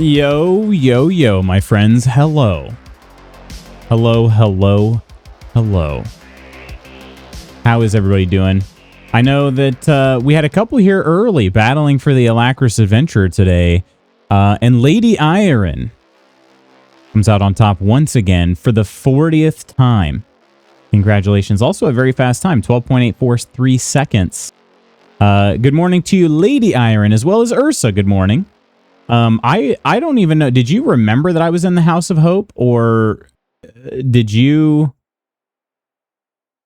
Yo, yo, yo, my friends. Hello. Hello, hello, hello. How is everybody doing? I know that we had a couple here early battling for the Alacrus Adventure today. And Lady Iron comes out on top once again for the 40th time. Congratulations. Also a very fast time, 12.843 seconds. Good morning to you, Lady Iron, as well as Ursa. Good morning. I don't even know. Did you remember that I was in the House of Hope, or did you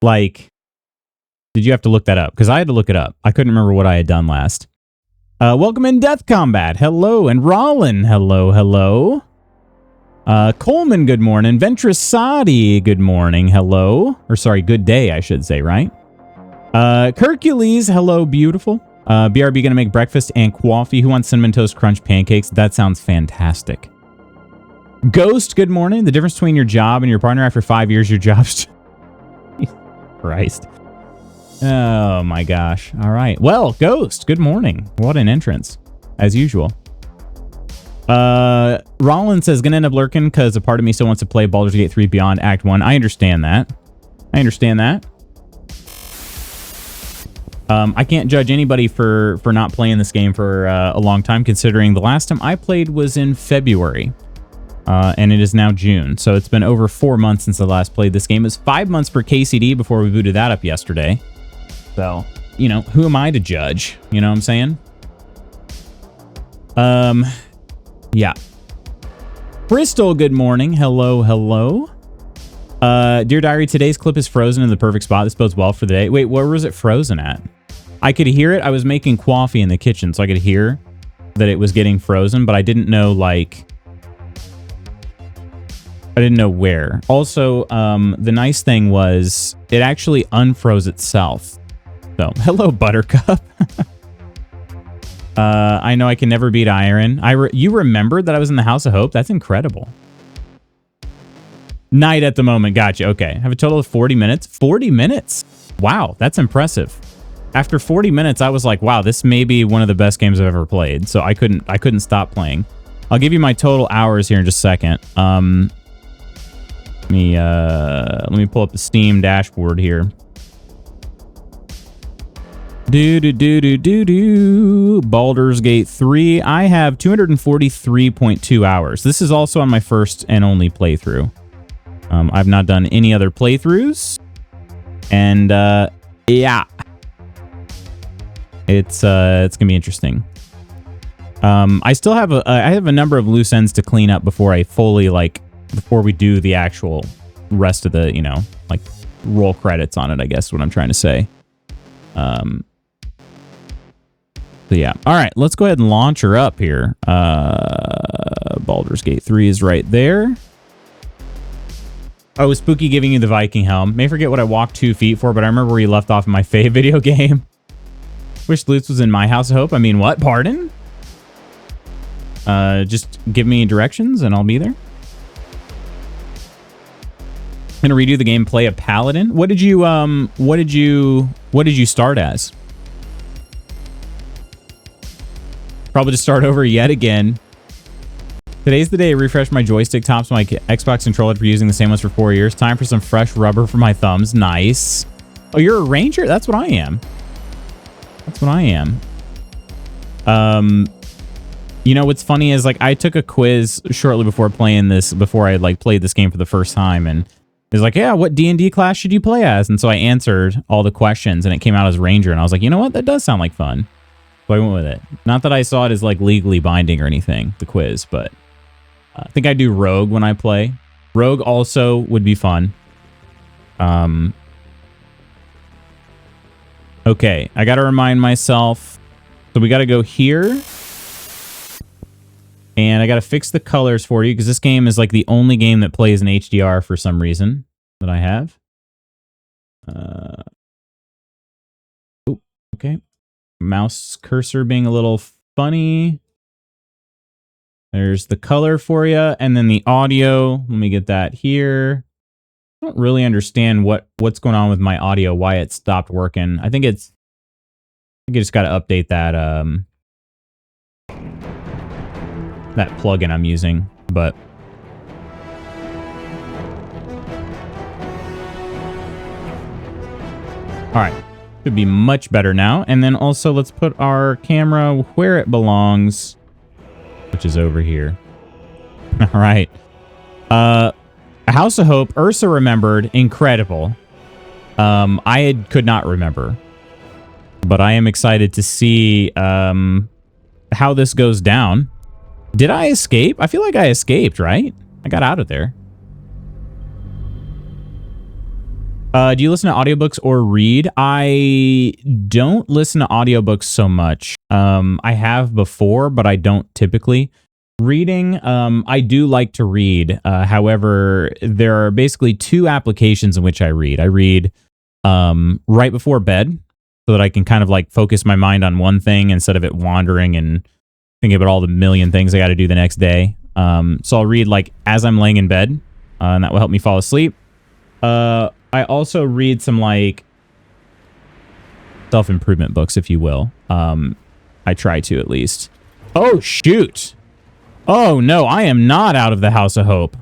have to look that up? Because I had to look it up. I couldn't remember what I had done last. Welcome in Death Combat. Hello. And Rollin. Hello, hello. Coleman, good morning. Ventrasati, good morning. Hello. Or sorry, good day, I should say, right? Hercules, hello, beautiful. BRB gonna make breakfast and coffee. Who wants Cinnamon Toast Crunch pancakes? That sounds fantastic. Ghost, good morning. The difference between your job and your partner after 5 years, your job's... Christ. Oh my gosh. All right. Well, Ghost, good morning. What an entrance, as usual. Rollins says, gonna end up lurking because a part of me still wants to play Baldur's Gate 3 Beyond Act 1. I understand that. I can't judge anybody for not playing this game for a long time, considering the last time I played was in February, and it is now June. So it's been over 4 months since I last played this game. It was 5 months for KCD before we booted that up yesterday. So, you know, who am I to judge? You know what I'm saying? Yeah. Crystal, good morning. Hello, hello. Dear Diary, today's clip is frozen in the perfect spot. This bodes well for the day. Wait, where was it frozen at? I could hear it. I was making coffee in the kitchen, so I could hear that it was getting frozen, but I didn't know, like... I didn't know where. Also, the nice thing was it actually unfroze itself. So, hello, Buttercup. I know I can never beat Iron. You remembered that I was in the House of Hope? That's incredible. Night at the moment. Gotcha. Okay. I have a total of 40 minutes. 40 minutes. Wow. That's impressive. After 40 minutes, I was like, wow, this may be one of the best games I've ever played. So I couldn't stop playing. I'll give you my total hours here in just a second. Let me pull up the Steam dashboard here. Baldur's Gate 3. I have 243.2 hours. This is also on my first and only playthrough. I've not done any other playthroughs. And, yeah. It's gonna be interesting. I still have I have a number of loose ends to clean up before I fully, before we do the actual rest of the, roll credits on it, I guess is what I'm trying to say. So yeah. All right, let's go ahead and launch her up here. Baldur's Gate 3 is right there. Oh, Spooky giving you the Viking helm. May forget what I walked 2 feet for, but I remember where you left off in my fave video game. Wish Lutz was in my House of Hope. I mean, what? Pardon? Just give me directions and I'll be there. I'm gonna redo the game, play a paladin. What did you start as? Probably just start over yet again. Today's the day I refresh my joystick tops my Xbox controller for using the same ones for 4 years. Time for some fresh rubber for my thumbs. Nice. Oh, you're a ranger? That's what I am. That's what I am. You know, what's funny is, I took a quiz shortly before playing this, before I, played this game for the first time, and it was like, yeah, what D&D class should you play as? And so I answered all the questions, and it came out as ranger, and I was like, you know what? That does sound like fun. So I went with it. Not that I saw it as, legally binding or anything, the quiz, but I think I do rogue when I play. Rogue also would be fun. Okay, I got to remind myself. So we got to go here. And I got to fix the colors for you because this game is the only game that plays in HDR for some reason that I have. Oh, okay. Mouse cursor being a little funny. There's the color for you, and then the audio. Let me get that here. I don't really understand what's going on with my audio, why it stopped working. I think you just got to update that. that plugin I'm using, but all right, should be much better now. And then also let's put our camera where it belongs, which is over here. All right. House of Hope, Ursa remembered, incredible. Could not remember, but I am excited to see how this goes down. Did I escape? I feel like I escaped, right? I got out of there. Do you listen to audiobooks or read? I don't listen to audiobooks so much. I have before, but I don't typically. Reading, I do like to read. However, there are basically two applications in which I read. I read right before bed so that I can kind of like focus my mind on one thing instead of it wandering and thinking about all the million things I got to do the next day. So I'll read like as I'm laying in bed, and that will help me fall asleep. I also read some like self-improvement books, if you will. I try to at least. Oh, shoot. Oh, no, I am not out of the House of Hope.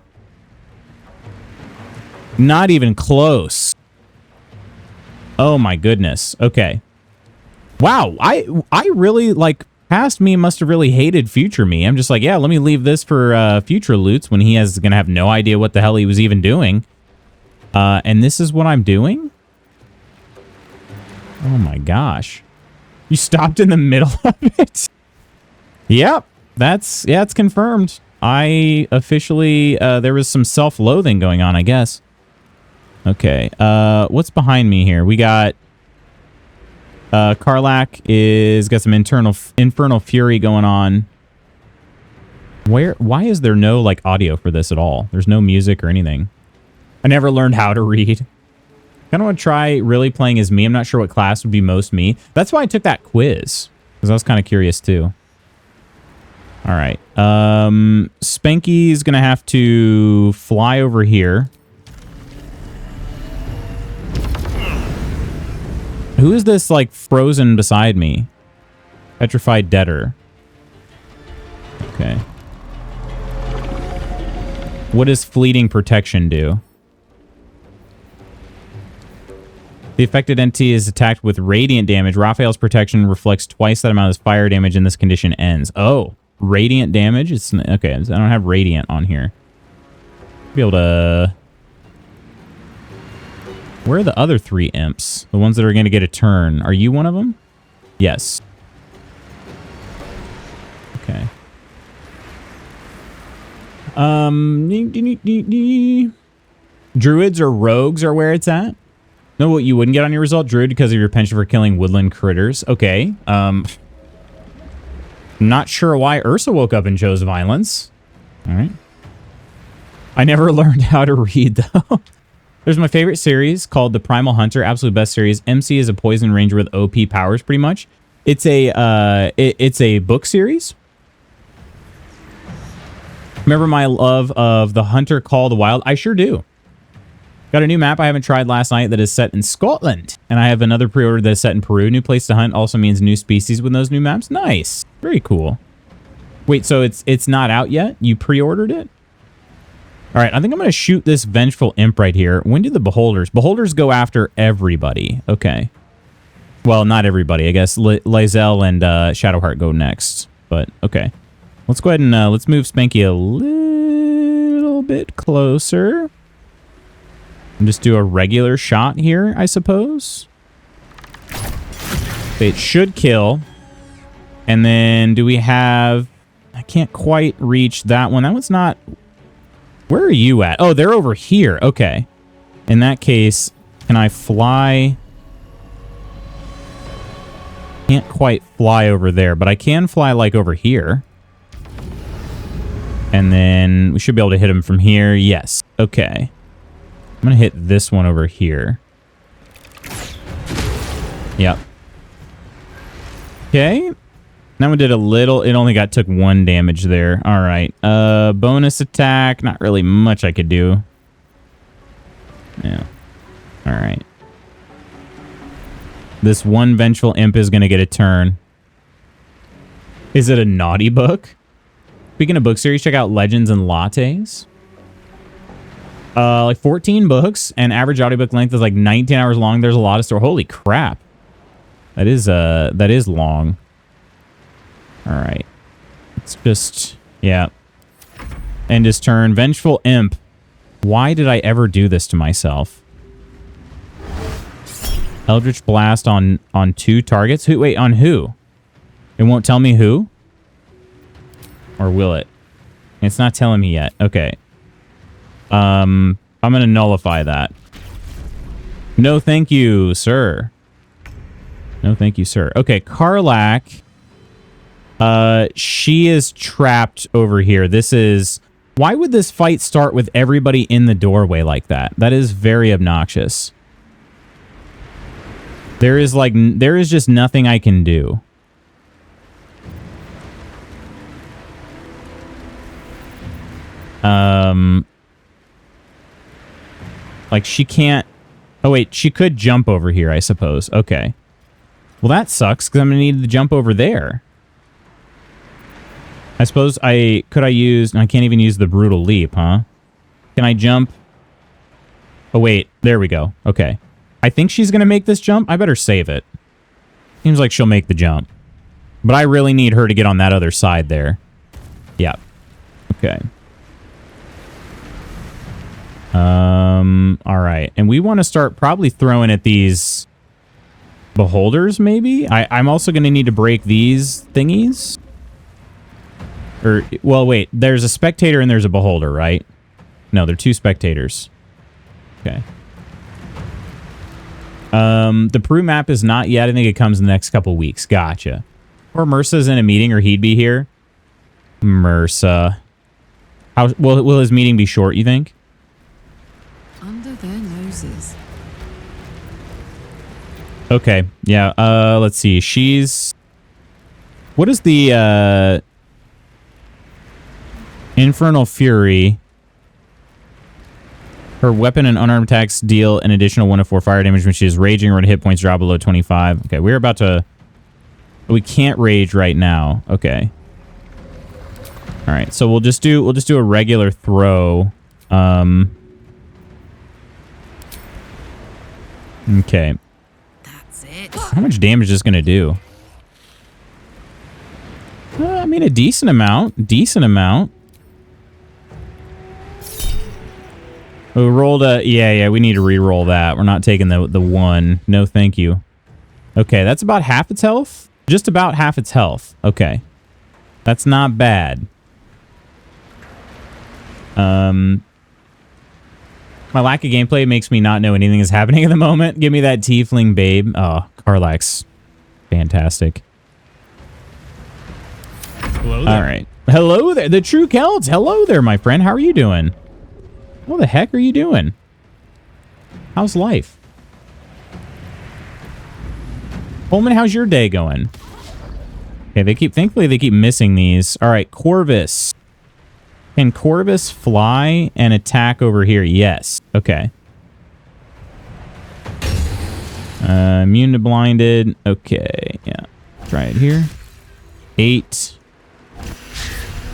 Not even close. Oh, my goodness. Okay. Wow, I really, like, past me must have really hated future me. I'm just like, yeah, let me leave this for future Lutz when he is going to have no idea what the hell he was even doing. And this is what I'm doing? Oh, my gosh. You stopped in the middle of it? Yep. It's confirmed. I officially, there was some self-loathing going on, I guess. Okay, what's behind me here? We got, Karlak got some infernal fury going on. Why is there no, like, audio for this at all? There's no music or anything. I never learned how to read. Kind of want to try really playing as me. I'm not sure what class would be most me. That's why I took that quiz, because I was kind of curious, too. All right. Spanky's going to have to fly over here. Who is this, like, frozen beside me? Petrified Debtor. Okay. What does Fleeting Protection do? The affected entity is attacked with radiant damage. Raphael's protection reflects twice that amount as fire damage and this condition ends. Oh. Radiant damage? It's okay, I don't have radiant on here. Be able to... Where are the other 3 imps? The ones that are going to get a turn. Are you one of them? Yes. Okay. Druids or rogues are where it's at. Know what you wouldn't get on your result? Druid because of your penchant for killing woodland critters. Okay. Not sure why Ursa woke up and chose violence. All right. I never learned how to read, though. There's my favorite series called The Primal Hunter. Absolute best series. MC is a poison ranger with OP powers, pretty much. It's a book series. Remember my love of The Hunter Call the Wild? I sure do. Got a new map I haven't tried last night that is set in Scotland. And I have another pre-order that is set in Peru. New place to hunt also means new species with those new maps. Nice. Very cool. Wait, so it's not out yet? You pre-ordered it? All right, I think I'm going to shoot this Vengeful Imp right here. When do the Beholders? Beholders go after everybody. Okay. Well, not everybody. I guess Lae'zel and Shadowheart go next. But, okay. Let's go ahead and let's move Spanky a little bit closer. And just do a regular shot here, I suppose. It should kill. And then do we have... I can't quite reach that one. That one's not... Where are you at? Oh, they're over here. Okay. In that case, can I fly? Can't quite fly over there, but I can fly like over here. And then we should be able to hit him from here. Yes. Okay. I'm going to hit this one over here. Yep. Okay. That one did a little. It only took 1 damage there. All right. Bonus attack. Not really much I could do. Yeah. All right. This one Vengeful Imp is going to get a turn. Is it a naughty book? Speaking of book series, check out Legends and Lattes. Like 14 books, and average audiobook length is like 19 hours long. There's a lot of story. Holy crap. That is long. All right. Let's just, yeah. End his turn. Vengeful Imp. Why did I ever do this to myself? Eldritch Blast on 2 targets? Who? Wait, on who? It won't tell me who? Or will it? It's not telling me yet. Okay. I'm going to nullify that. No, thank you, sir. No, thank you, sir. Okay, Karlak. She is trapped over here. This is... Why would this fight start with everybody in the doorway like that? That is very obnoxious. There is just nothing I can do. Like she can't... Oh wait, she could jump over here, I suppose. Okay. Well, that sucks because I'm gonna need to jump over there. I suppose I use... I can't even use the brutal leap, huh? Can I jump? Oh wait, there we go. Okay. I think she's gonna make this jump. I better save it. Seems like she'll make the jump. But I really need her to get on that other side there. Yeah. Okay. All right. And we want to start probably throwing at these beholders, maybe? I'm also going to need to break these thingies. Or, well, wait. There's a spectator and there's a beholder, right? No, they're 2 spectators. Okay. The Peru map is not yet. I think it comes in the next couple weeks. Gotcha. Or Mursa's in a meeting, or he'd be here. Mursa. How will his meeting be short, you think? Under their noses. Okay. Yeah. Let's see. She's... What is the, Infernal Fury? Her weapon and unarmed attacks deal an additional 1 to 4 fire damage when she is raging, or when hit points drop below 25. Okay, we're about to... We can't rage right now. Okay. All right, so we'll just do a regular throw. Okay. That's it. How much damage is this gonna do? I mean, a decent amount. Decent amount. We rolled a... Yeah, we need to re-roll that. We're not taking the 1. No, thank you. Okay, that's about half its health. Just about half its health. Okay. That's not bad. My lack of gameplay makes me not know anything is happening at the moment. Give me that tiefling babe. Oh, Karlak's fantastic. Hello there. All right. Hello there. The True Celts. Hello there, my friend. How are you doing? What the heck are you doing? How's life? Coleman, how's your day going? Okay, thankfully they keep missing these. All right, Corvus. Can Corvus fly and attack over here? Yes. Okay. Immune to blinded. Okay, yeah. Try it here. 8.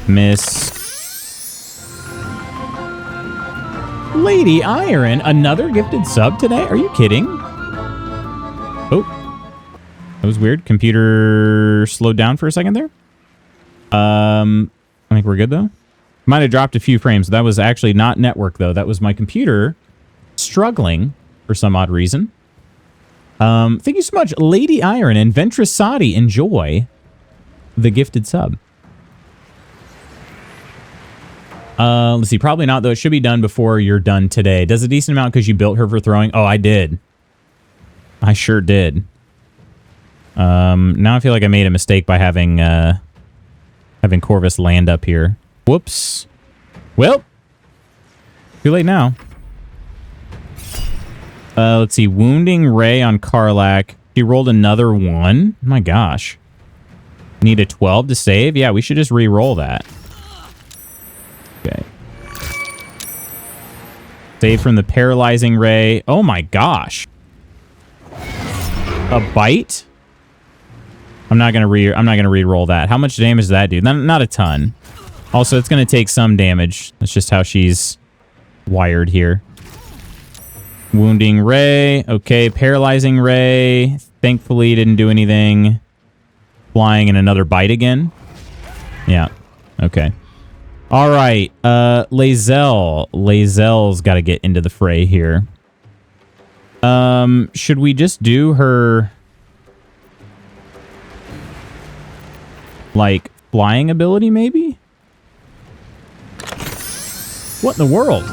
Miss. Lady Iron, another gifted sub today? Are you kidding? Oh. That was weird. Computer slowed down for a second there. I think we're good, though. Might have dropped a few frames. That was actually not network, though. That was my computer struggling for some odd reason. Thank you so much, Lady Iron and Ventrasati. Enjoy the gifted sub. Let's see. Probably not, though. It should be done before you're done today. Does a decent amount because you built her for throwing? Oh, I did. I sure did. Now I feel like I made a mistake by having Corvus land up here. Whoops. Well, too late now. Let's see. Wounding Ray on Karlak. He rolled another 1. My gosh. Need a 12 to save? Yeah, we should just re-roll that. Okay. Save from the paralyzing ray. Oh my gosh. A bite? I'm not gonna re-roll that. How much damage does that do? Not a ton. Also, it's going to take some damage. That's just how she's wired here. Wounding Ray. Okay, paralyzing Ray. Thankfully, didn't do anything. Flying and another bite again. Yeah. Okay. All right. Lae'zel. Lae'zel's got to get into the fray here. Should we just do her like flying ability maybe? What in the world?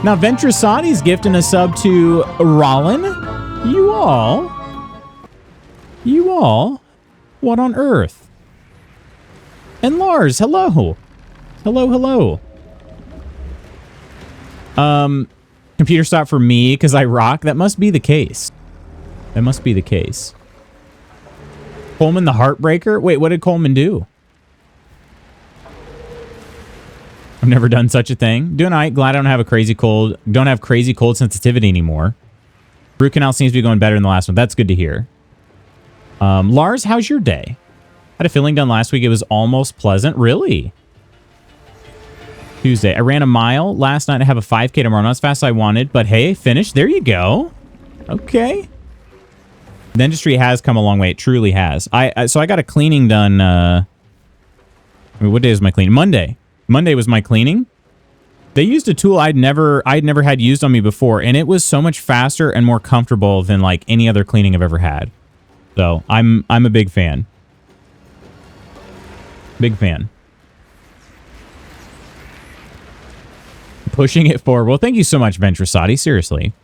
Now Ventrasati's gifting a sub to Rollin. You all? What on earth? And Lars, hello. Hello. Computer stop for me because I rock. That must be the case. Coleman the Heartbreaker? Wait, what did Coleman do? I've never done such a thing. Doing all right. Glad I don't have a crazy cold. Don't have crazy cold sensitivity anymore. Root canal seems to be going better than the last one. That's good to hear. Lars, how's your day? Had a filling done last week. It was almost pleasant. Really? Tuesday. I ran a mile last night. I have a 5K tomorrow. Not as fast as I wanted, but hey, finished. There you go. Okay. Dentistry has come a long way. It truly has. So I got a cleaning done. What day is my cleaning? Monday. Monday was my cleaning. They used a tool I'd never had used on me before, and it was so much faster and more comfortable than like any other cleaning I've ever had. So I'm a big fan. Big fan. Pushing it forward. Well, thank you so much, Ventrasati. Seriously.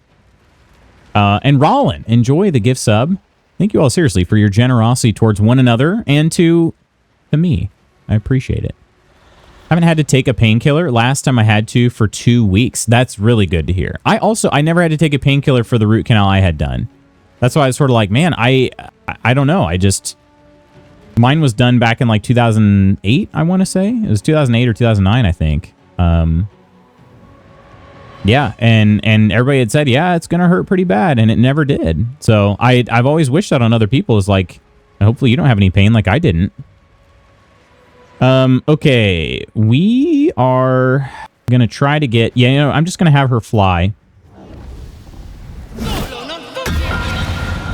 And Rollin, enjoy the gift sub. Thank you all seriously for your generosity towards one another and to me. I appreciate it. Haven't had to take a painkiller. Last time I had to for 2 weeks. That's really good to hear. I never had to take a painkiller for the root canal I had done. That's why I was sort of like, man, I don't know. Mine was done back in like 2008, I want to say. It was 2008 or 2009, I think. Yeah, and everybody had said, yeah, it's going to hurt pretty bad, and it never did. So I've always wished that on other people. Is like, hopefully you don't have any pain like I didn't. Okay, we are going to try to get, I'm just going to have her fly.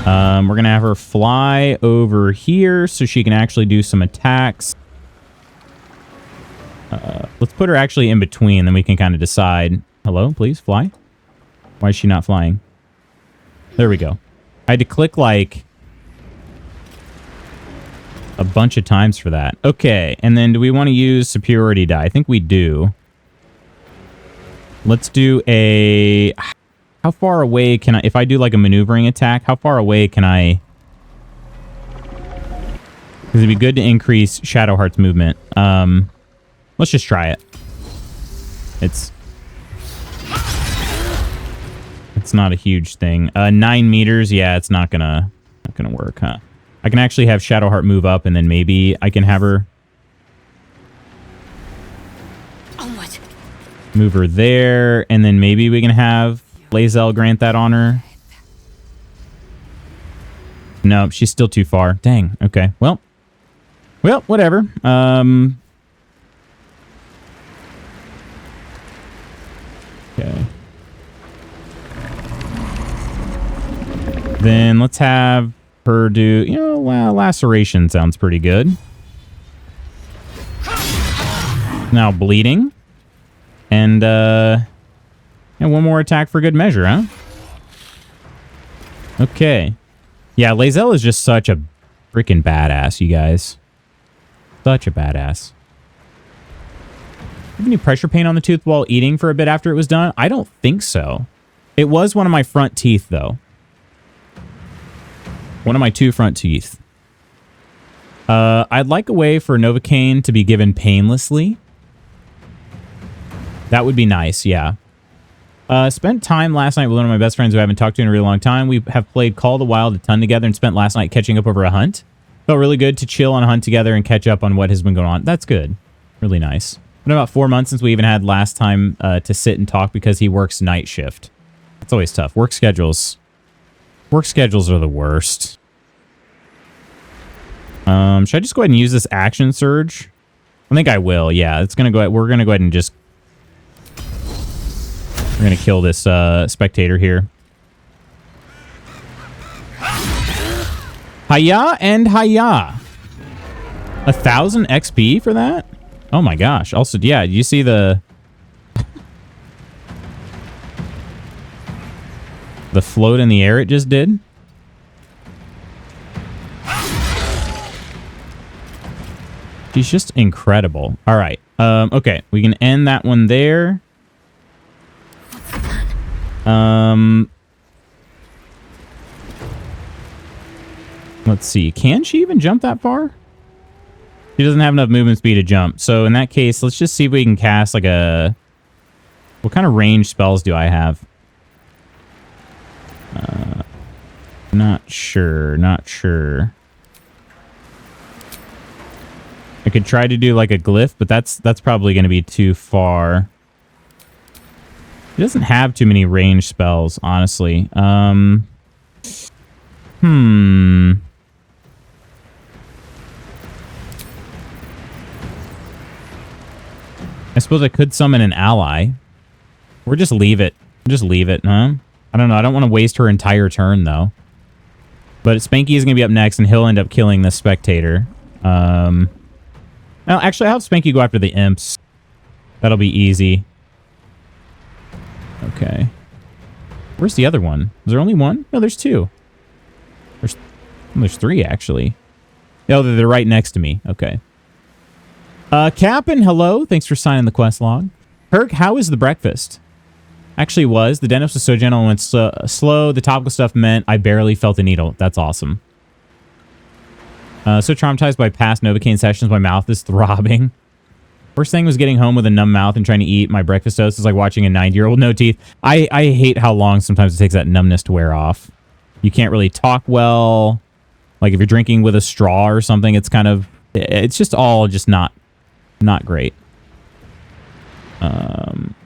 We're going to have her fly over here so she can actually do some attacks. Let's put her actually in between, then we can kind of decide. Hello, please, fly. Why is she not flying? There we go. I had to click, like, a bunch of times for that. Okay, and then do we want to use superiority die? I think we do. Let's do a... How far away can I... If I do, like, a maneuvering attack, how far away can I... Because it'd be good to increase Shadowheart's movement. Let's just try it. It's not a huge thing. 9 meters, yeah, it's not gonna work, huh? I can actually have Shadowheart move up, and then maybe I can have her move her there, and then maybe we can have Lae'zel grant that on her. No, she's still too far. Dang. Okay. Well, whatever. Okay. Then let's have her do, laceration sounds pretty good. Now bleeding. And one more attack for good measure, huh? Okay. Yeah, Lae'zel is just such a freaking badass, you guys. Such a badass. Have any pressure pain on the tooth while eating for a bit after it was done? I don't think so. It was one of my front teeth, though. One of my 2 front teeth. I'd like a way for Novocaine to be given painlessly. That would be nice, yeah. Spent time last night with one of my best friends who I haven't talked to in a really long time. We have played Call of the Wild a ton together and spent last night catching up over a hunt. Felt really good to chill on a hunt together and catch up on what has been going on. That's good. Really nice. Been about 4 months since we even had last time to sit and talk because he works night shift. It's always tough. Work schedules are the worst. Should I just go ahead and use this action surge? I think I will. Yeah, it's gonna go. We're gonna go ahead and just. We're gonna kill this spectator here. Hiya and hiya. 1,000 XP for that? Oh my gosh. Also, yeah, you see the the float in the air it just did? She's just incredible. All right. Okay, we can end that one there. Let's see. Can she even jump that far? She doesn't have enough movement speed to jump. So in that case, let's just see if we can cast like a... What kind of range spells do I have? Not sure. Not sure. I could try to do like a glyph, but that's probably going to be too far. He doesn't have too many range spells, honestly. I suppose I could summon an ally. Or just leave it. Just leave it, huh? I don't know. I don't want to waste her entire turn, though. But Spanky is going to be up next, and he'll end up killing the spectator. No, actually, I'll have Spanky go after the imps. That'll be easy. Okay. Where's the other one? Is there only one? No, there's two. There's three, actually. Oh, they're right next to me. Okay. Cap'n, hello. Thanks for signing the quest log. Kirk, how is the breakfast? Actually was. The dentist was so gentle and went slow. The topical stuff meant I barely felt a needle. That's awesome. So traumatized by past Novocaine sessions, my mouth is throbbing. Worst thing was getting home with a numb mouth and trying to eat my breakfast toast. It's like watching a 90-year-old no teeth. I hate how long sometimes it takes that numbness to wear off. You can't really talk well. Like if you're drinking with a straw or something, it's kind of... It's just all just not great.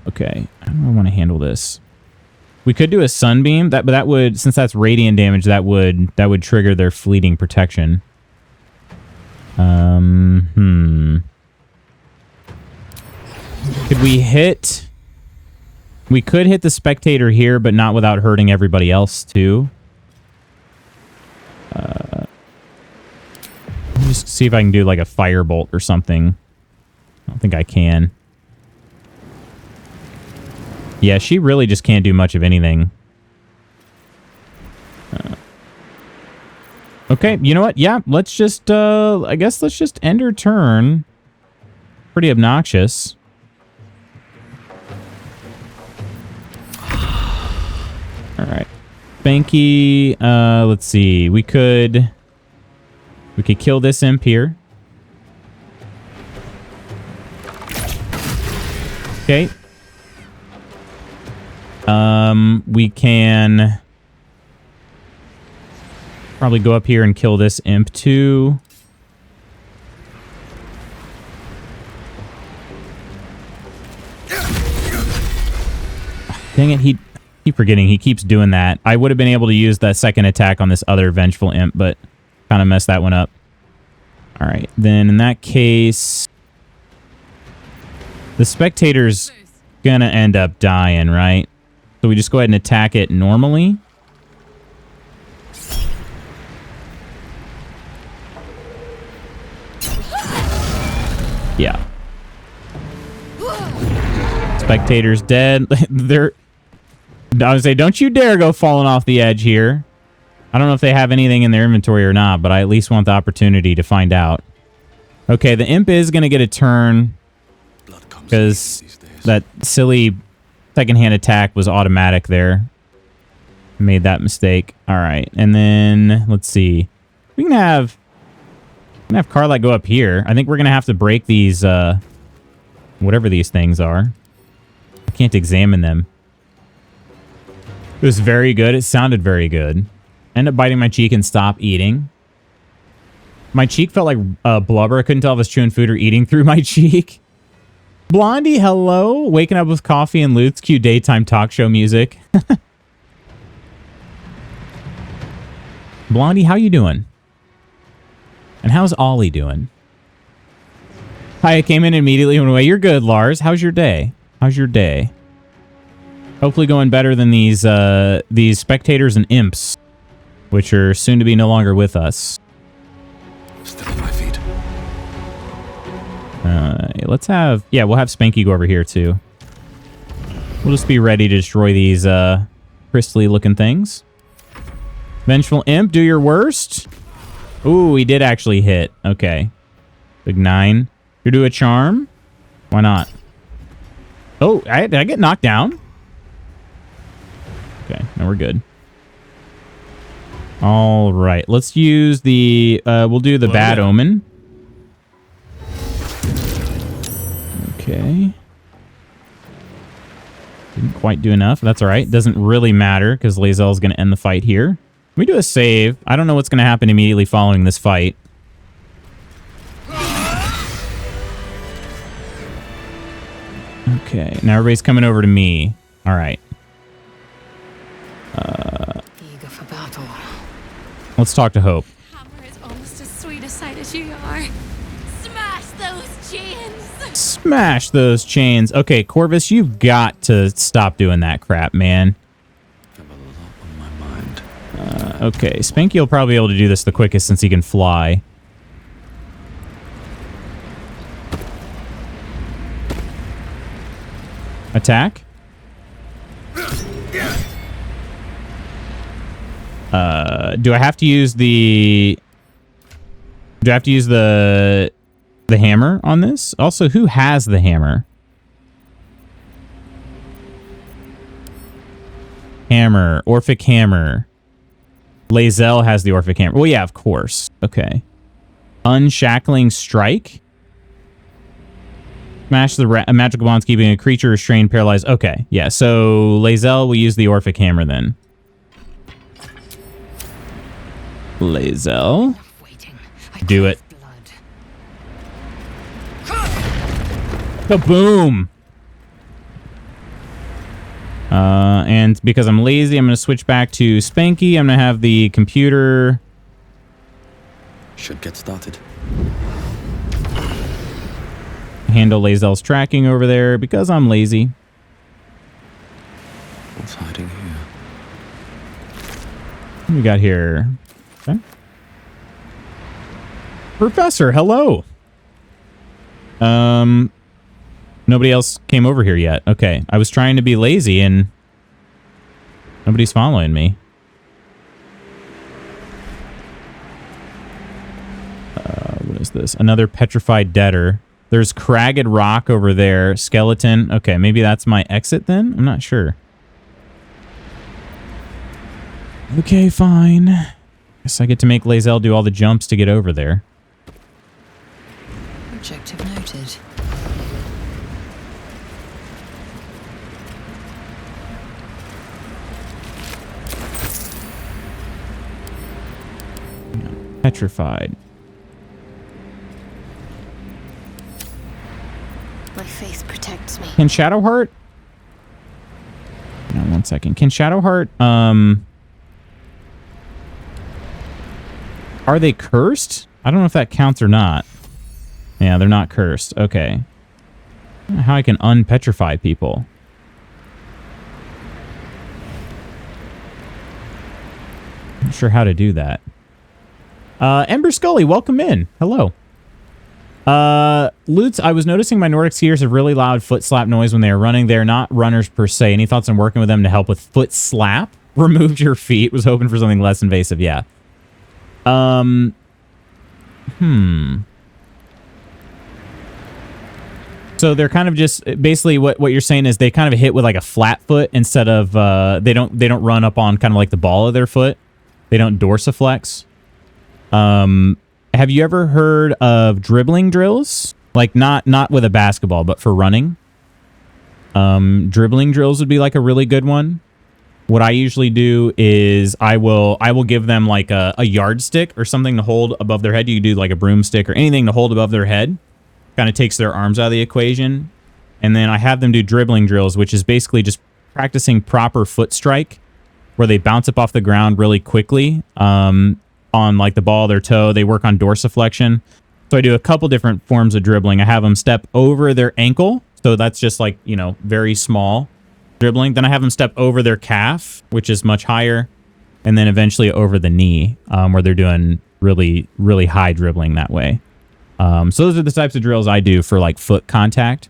Okay. How do I want to handle this? We could do a sunbeam, but that would, since that's radiant damage, that would trigger their fleeting protection. Could we hit... We could hit the spectator here, but not without hurting everybody else, too. Just see if I can do, like, a firebolt or something. I don't think I can. Yeah, she really just can't do much of anything. Okay, you know what? Yeah, let's just, I guess let's just end her turn. Pretty obnoxious. Alright. Spanky, let's see. We could kill this imp here. Okay. We can probably go up here and kill this imp too. Dang it, he keep forgetting. He keeps doing that. I would have been able to use that second attack on this other vengeful imp, but kind of messed that one up. All right, then in that case, the spectator's gonna end up dying, right? So we just go ahead and attack it normally. Yeah. Spectator's dead. I would say, don't you dare go falling off the edge here. I don't know if they have anything in their inventory or not, but I at least want the opportunity to find out. Okay, the imp is going to get a turn because that silly second-hand attack was automatic there. Made that mistake. All right, and then let's see. We can have Carlight go up here. I think we're going to have to break these, whatever these things are. I can't examine them. It was very good. It sounded very good. End up biting my cheek and stop eating. My cheek felt like blubber. I couldn't tell if I was chewing food or eating through my cheek. Blondie, hello. Waking up with coffee and Luke's cute daytime talk show music. Blondie, how you doing? And how's Ollie doing? I came in immediately and went away. You're good, Lars. How's your day? How's your day? Hopefully going better than these spectators and imps, which are soon to be no longer with us. Still on my feet. Let's have... Yeah, we'll have Spanky go over here, too. We'll just be ready to destroy these crystally-looking things. Vengeful Imp, do your worst. Ooh, he did actually hit. Okay. Big 9. You do a charm? Why not? Oh, did I get knocked down? Okay, now we're good. All right, let's use the... we'll do the Bad Omen. Okay. Didn't quite do enough. That's all right. Doesn't really matter because Lae'zel's going to end the fight here. Let me do a save. I don't know what's going to happen immediately following this fight. Okay, now everybody's coming over to me. All right. Eager for battle. Let's talk to Hope. Hammer is almost as sweet a sight as you are. Smash those chains! Smash those chains. Okay, Corvus, you've got to stop doing that crap, man. I have a lot on my mind. Okay, Spanky will probably be able to do this the quickest since he can fly. Attack. Do I have to use the... Do I have to use the hammer on this? Also, who has the hammer? Hammer. Orphic hammer. Lae'zel has the Orphic hammer. Well, yeah, of course. Okay. Unshackling strike. Smash the magical bonds keeping a creature restrained, paralyzed. Okay, yeah. So Lae'zel will use the Orphic hammer then. Lae'zel. Do it. Kaboom! And because I'm lazy, I'm going to switch back to Spanky. I'm going to have the computer... Should get started. handle Lae'zel's tracking over there because I'm lazy. What's hiding here? What we got here? Okay. Professor, hello. Nobody else came over here yet. Okay. I was trying to be lazy and nobody's following me. What is this? Another petrified debtor. There's Cragged Rock over there. Skeleton. Okay, maybe that's my exit then? I'm not sure. Okay, fine. Guess I get to make Lae'zel do all the jumps to get over there. Objective noted. Petrified. My faith protects me. Can Shadowheart... No, 1 second. Can Shadowheart, are they cursed? I don't know if that counts or not. Yeah, they're not cursed. Okay. I don't know how I can unpetrify people. Not sure how to do that. Ember Scully, welcome in. Hello. Lutz, I was noticing my Nordic skiers have really loud foot slap noise when they are running. They're not runners per se. Any thoughts on working with them to help with foot slap? Removed your feet. Was hoping for something less invasive. Yeah. So they're kind of just basically what you're saying is they kind of hit with like a flat foot instead of they don't run up on kind of like the ball of their foot. They don't dorsiflex. Have you ever heard of dribbling drills? Like not with a basketball, but for running. Dribbling drills would be like a really good one. What I usually do is I will give them like a yardstick or something to hold above their head. You can do like a broomstick or anything to hold above their head. Kind of takes their arms out of the equation. And then I have them do dribbling drills, which is basically just practicing proper foot strike where they bounce up off the ground really quickly on like the ball of their toe. They work on dorsiflexion. So I do a couple different forms of dribbling. I have them step over their ankle. So that's just like, you know, very small dribbling. Then I have them step over their calf, which is much higher. And then eventually over the knee, where they're doing really, really high dribbling that way. So those are the types of drills I do for like foot contact.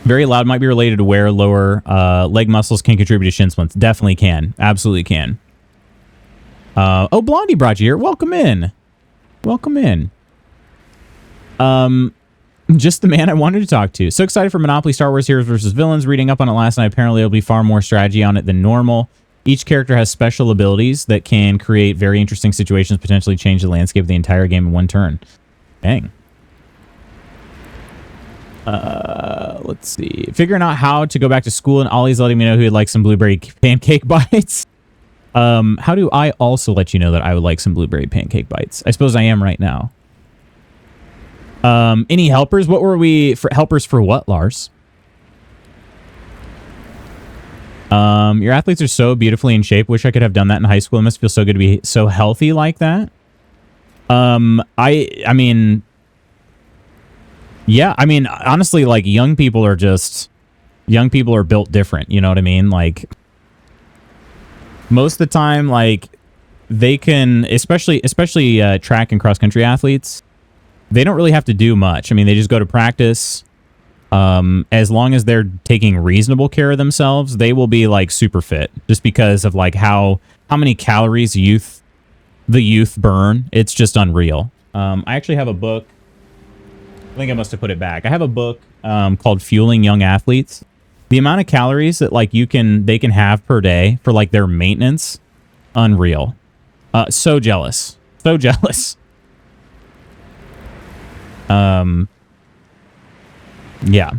Very loud might be related to where lower leg muscles can contribute to shin splints. Definitely can. Absolutely can. Oh, Blondie brought you here. Welcome in. Welcome in. Just the man I wanted to talk to. So excited for Monopoly Star Wars Heroes versus Villains. Reading up on it last night. Apparently, there'll be far more strategy on it than normal. Each character has special abilities that can create very interesting situations, potentially change the landscape of the entire game in one turn. Dang. Let's see. Figuring out how to go back to school, and Ollie's letting me know he would like some blueberry pancake bites. How do I also let you know that I would like some blueberry pancake bites? I suppose I am right now. Any helpers? What were we for helpers for what, Lars? Your athletes are so beautifully in shape. Wish I could have done that in high school. It must feel so good to be so healthy like that. I mean, yeah, I mean, honestly, like young people are built different. You know what I mean? Like most of the time, like they can, especially track and cross country athletes, they don't really have to do much. I mean, they just go to practice. As long as they're taking reasonable care of themselves, they will be like super fit just because of like how many calories the youth burn. It's just unreal. I actually have a book. I think I must have put it back. I have a book called Fueling Young Athletes. The amount of calories that like they can have per day for like their maintenance, unreal. So jealous. So jealous. Yeah.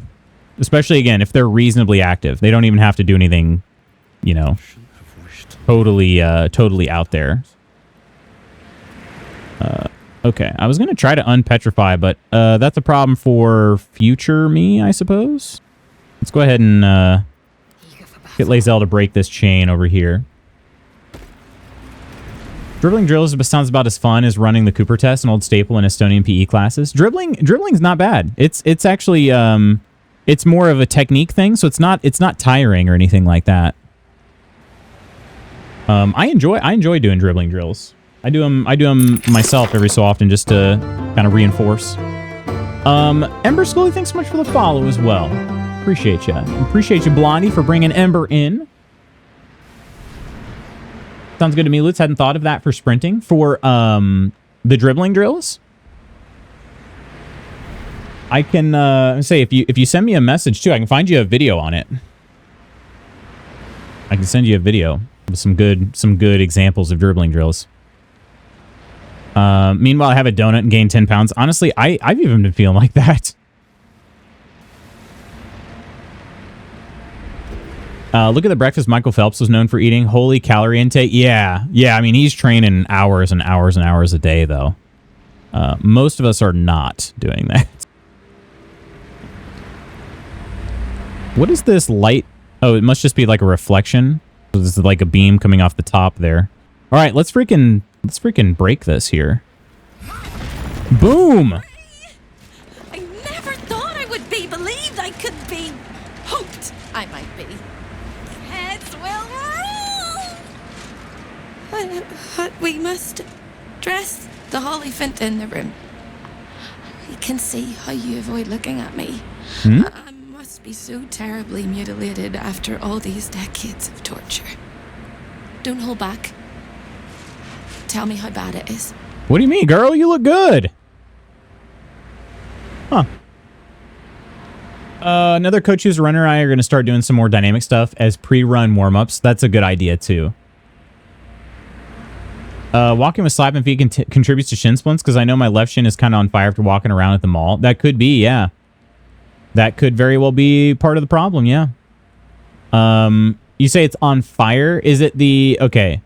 Especially again, if they're reasonably active. They don't even have to do anything, you know, totally out there. Okay, I was going to try to unpetrify, but that's a problem for future me, I suppose. Let's go ahead and get Lae'zel to break this chain over here. Dribbling drills sounds about as fun as running the Cooper test, an old staple in Estonian PE classes. Dribbling's not bad. It's actually it's more of a technique thing, so it's not tiring or anything like that. I enjoy doing dribbling drills. I do them myself every so often just to kind of reinforce. Ember Scully, thanks so much for the follow as well. Appreciate you. Appreciate you, Blondie, for bringing Ember in. Sounds good to me. Lutz hadn't thought of that for sprinting. For the dribbling drills, I can say if you send me a message too, I can find you a video on it. I can send you a video with some good examples of dribbling drills. Meanwhile, I have a donut and gained 10 pounds. Honestly, I've even been feeling like that. Look at the breakfast Michael Phelps was known for eating. Holy calorie intake. Yeah. I mean, he's training hours and hours and hours a day, though. Most of us are not doing that. What is this light? Oh, it must just be like a reflection. So this is like a beam coming off the top there. All right, let's freaking break this here. Boom! I never thought I would be believed. I could be hoped I might be. Heads will roll. But we must dress the Hollyphant in the room. I can see how you avoid looking at me. I must be so terribly mutilated after all these decades of torture. Don't hold back. Tell me how bad it is. What do you mean, girl? You look good. Huh. Another coach who's a runner and I are going to start doing some more dynamic stuff as pre-run warm-ups. That's a good idea, too. Walking with slapping feet contributes to shin splints because I know my left shin is kind of on fire after walking around at the mall. That could be, yeah. That could very well be part of the problem, yeah. You say it's on fire? Is it the... Okay.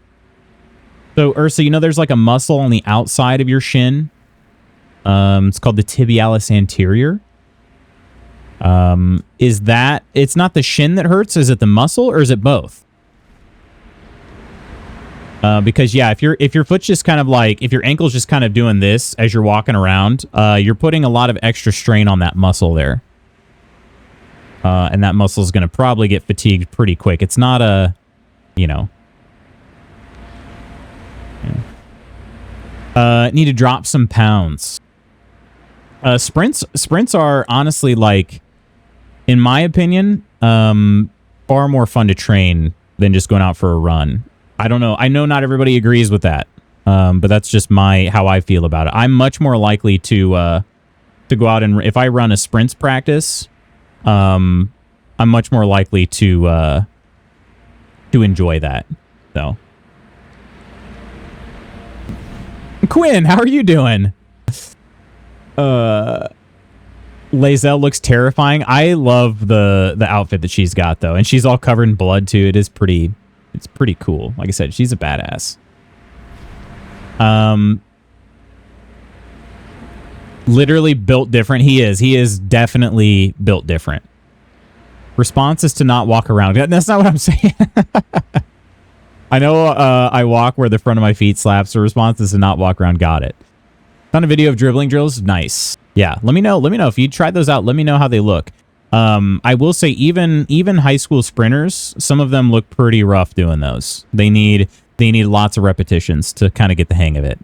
So, Ursa, you know there's like a muscle on the outside of your shin? It's called the tibialis anterior. Is that... It's not the shin that hurts? Is it the muscle or is it both? Because yeah, if your foot's just kind of like, if your ankle's just kind of doing this as you're walking around, you're putting a lot of extra strain on that muscle there. And that muscle is going to probably get fatigued pretty quick. It's not a, you know. Need to drop some pounds. Sprints are honestly, like, in my opinion, far more fun to train than just going out for a run. I don't know. I know not everybody agrees with that, but that's just how I feel about it. I'm much more likely to go out and, if I run a sprints practice, I'm much more likely to enjoy that. So, Quinn, how are you doing? Lazelle looks terrifying. I love the outfit that she's got though, and she's all covered in blood too. It's pretty cool. Like I said, she's a badass. Literally built different. He is definitely built different. Response is to not walk around. That's not what I'm saying. I know I walk where the front of my feet slaps. The response is to not walk around. Got it. Found a video of dribbling drills. Nice. Yeah. Let me know if you tried those out. Let me know how they look. I will say even high school sprinters, some of them look pretty rough doing those. They need lots of repetitions to kind of get the hang of it.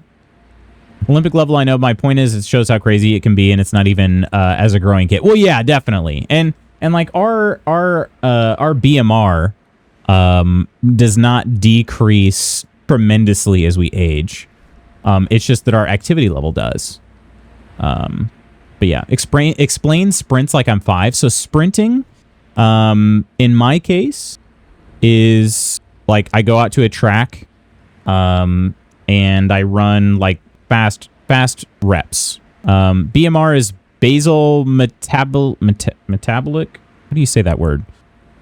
Olympic level, I know. My point is, it shows how crazy it can be, and it's not even as a growing kid. Well, yeah, definitely. And like our BMR does not decrease tremendously as we age. It's just that our activity level does. But yeah, explain sprints like I'm 5. So sprinting, in my case, is like I go out to a track, and I run like fast reps. BMR is basal metabolic. How do you say that word?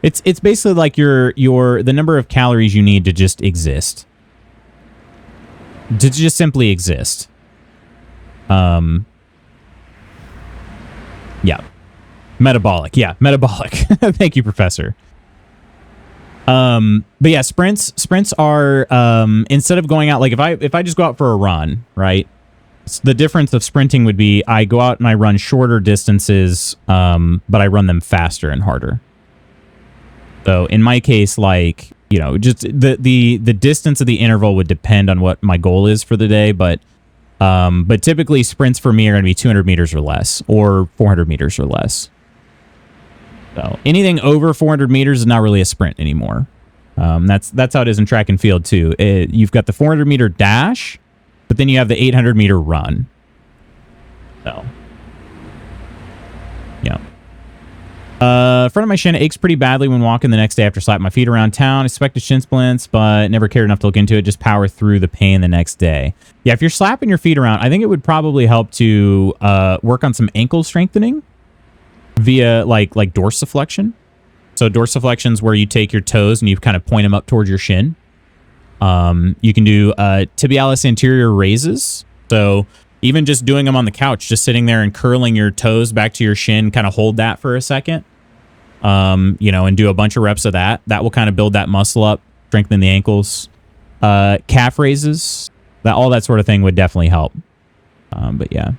It's basically like the number of calories you need to just exist. To just simply exist. Yeah. Metabolic. Yeah, metabolic. Thank you, Professor. But yeah, sprints are instead of going out, like if I just go out for a run, right? The difference of sprinting would be I go out and I run shorter distances, but I run them faster and harder. So in my case, like, you know, just the distance of the interval would depend on what my goal is for the day, but typically sprints for me are going to be 200 meters or less, or 400 meters or less. So anything over 400 meters is not really a sprint anymore. That's how it is in track and field too. You've got the 400 meter dash, but then you have the 800 meter run. So, yeah. Front of my shin aches pretty badly when walking the next day after slapping my feet around town. I suspected shin splints, but never cared enough to look into it. Just power through the pain the next day. Yeah, if you're slapping your feet around, I think it would probably help to work on some ankle strengthening via like dorsiflexion. So dorsiflexion is where you take your toes and you kind of point them up towards your shin. You can do tibialis anterior raises. So even just doing them on the couch, just sitting there and curling your toes back to your shin, kind of hold that for a second. You know, and do a bunch of reps of that. That will kind of build that muscle up, strengthen the ankles. Calf raises, all that sort of thing would definitely help. But yeah.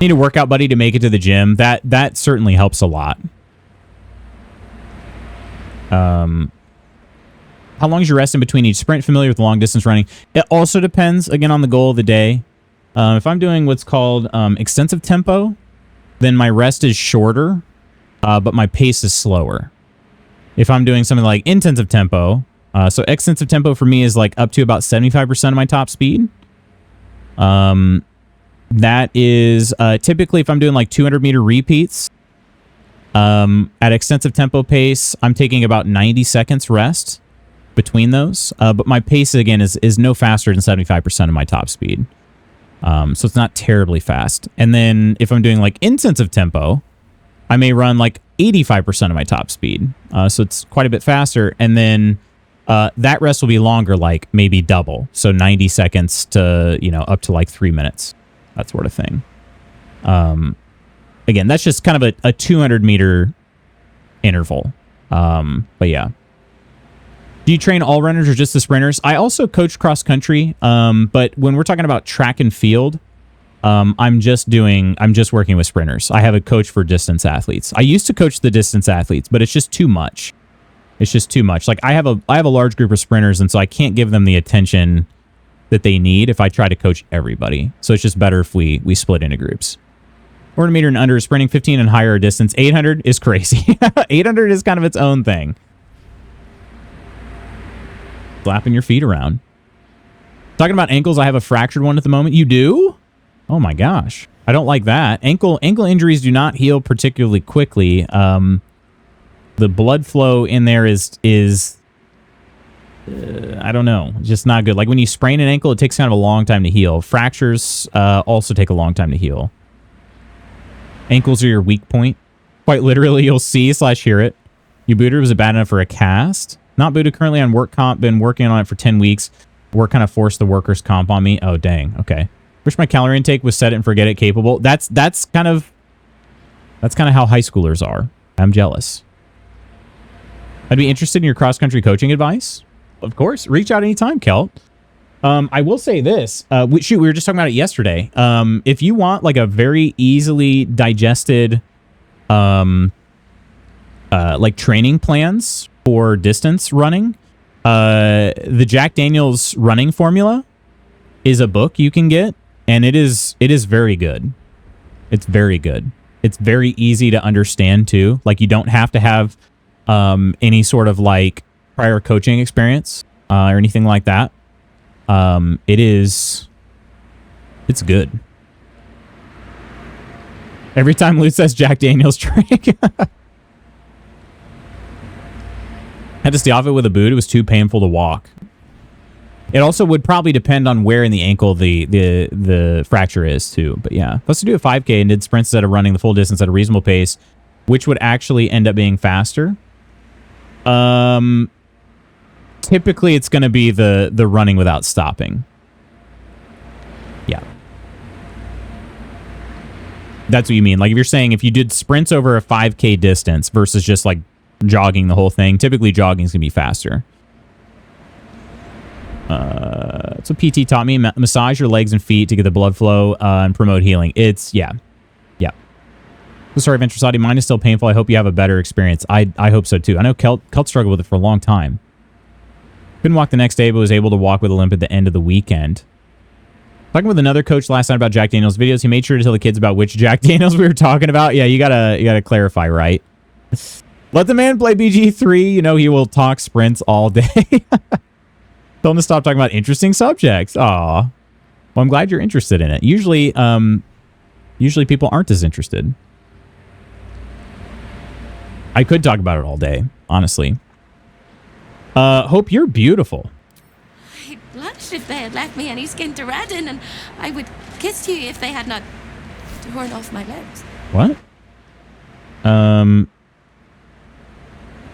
Need a workout buddy to make it to the gym. That certainly helps a lot. How long is your rest in between each sprint? Familiar with long distance running? It also depends, again, on the goal of the day. If I'm doing what's called extensive tempo, then my rest is shorter, but my pace is slower. If I'm doing something like intensive tempo, so extensive tempo for me is like up to about 75% of my top speed. That is typically if I'm doing like 200 meter repeats, at extensive tempo pace, I'm taking about 90 seconds rest between those. But my pace, again, is no faster than 75% of my top speed. So it's not terribly fast. And then if I'm doing like intensive tempo, I may run like 85% of my top speed. So it's quite a bit faster. And then that rest will be longer, like maybe double. So 90 seconds to, you know, up to like 3 minutes, that sort of thing. Again, that's just kind of a 200 meter interval. But yeah. Do you train all runners or just the sprinters? I also coach cross country, but when we're talking about track and field, I'm just working with sprinters. I have a coach for distance athletes. I used to coach the distance athletes, but it's just too much. It's just too much. Like I have a large group of sprinters, and so I can't give them the attention that they need if I try to coach everybody. So it's just better if we split into groups. 400 meter and under, sprinting 15 and higher distance. 800 is crazy. 800 is kind of its own thing. Flapping your feet around. Talking about ankles, I have a fractured one at the moment. You do? Oh my gosh. I don't like that. Ankle injuries do not heal particularly quickly. The blood flow in there is I don't know, just not good. Like when you sprain an ankle, it takes kind of a long time to heal. Fractures also take a long time to heal. Ankles are your weak point. Quite literally, you'll see/hear it. You booted, was it bad enough for a cast? Not booted, currently on work comp, been working on it for 10 weeks. Work kind of forced the workers comp on me. Oh, dang. Okay. Wish my calorie intake was set it and forget it capable. That's kind of how high schoolers are. I'm jealous. I'd be interested in your cross-country coaching advice. Of course. Reach out anytime, Kelt. I will say this. We were just talking about it yesterday. If you want like a very easily digested like training plans for distance running, the Jack Daniels running formula is a book you can get, and it is very good. It's very good. It's very easy to understand too. Like you don't have to have any sort of like prior coaching experience or anything like that. It's good. Every time Lou says Jack Daniels drink. Had to stay off it with a boot. It was too painful to walk. It also would probably depend on where in the ankle the fracture is too. But yeah, let's do a 5K and did sprints instead of running the full distance at a reasonable pace, which would actually end up being faster. Typically it's going to be the running without stopping. Yeah. That's what you mean. Like if you're saying if you did sprints over a 5K distance versus just like jogging the whole thing, typically jogging is going to be faster. That's what PT taught me. Massage your legs and feet to get the blood flow and promote healing. Yeah. Sorry, Ventrosati. Mine is still painful. I hope you have a better experience. I hope so too. I know Kelt struggled with it for a long time. Couldn't walk the next day, but was able to walk with a limp at the end of the weekend. Talking with another coach last night about Jack Daniels videos. He made sure to tell the kids about which Jack Daniels we were talking about. Yeah, you gotta clarify, right? Let the man play BG3. You know he will talk sprints all day. Tell him to stop talking about interesting subjects. Aw. Well, I'm glad you're interested in it. Usually people aren't as interested. I could talk about it all day, honestly. Hope you're beautiful. I'd blush if they had left me any skin to redden, and I would kiss you if they had not torn off my legs. What?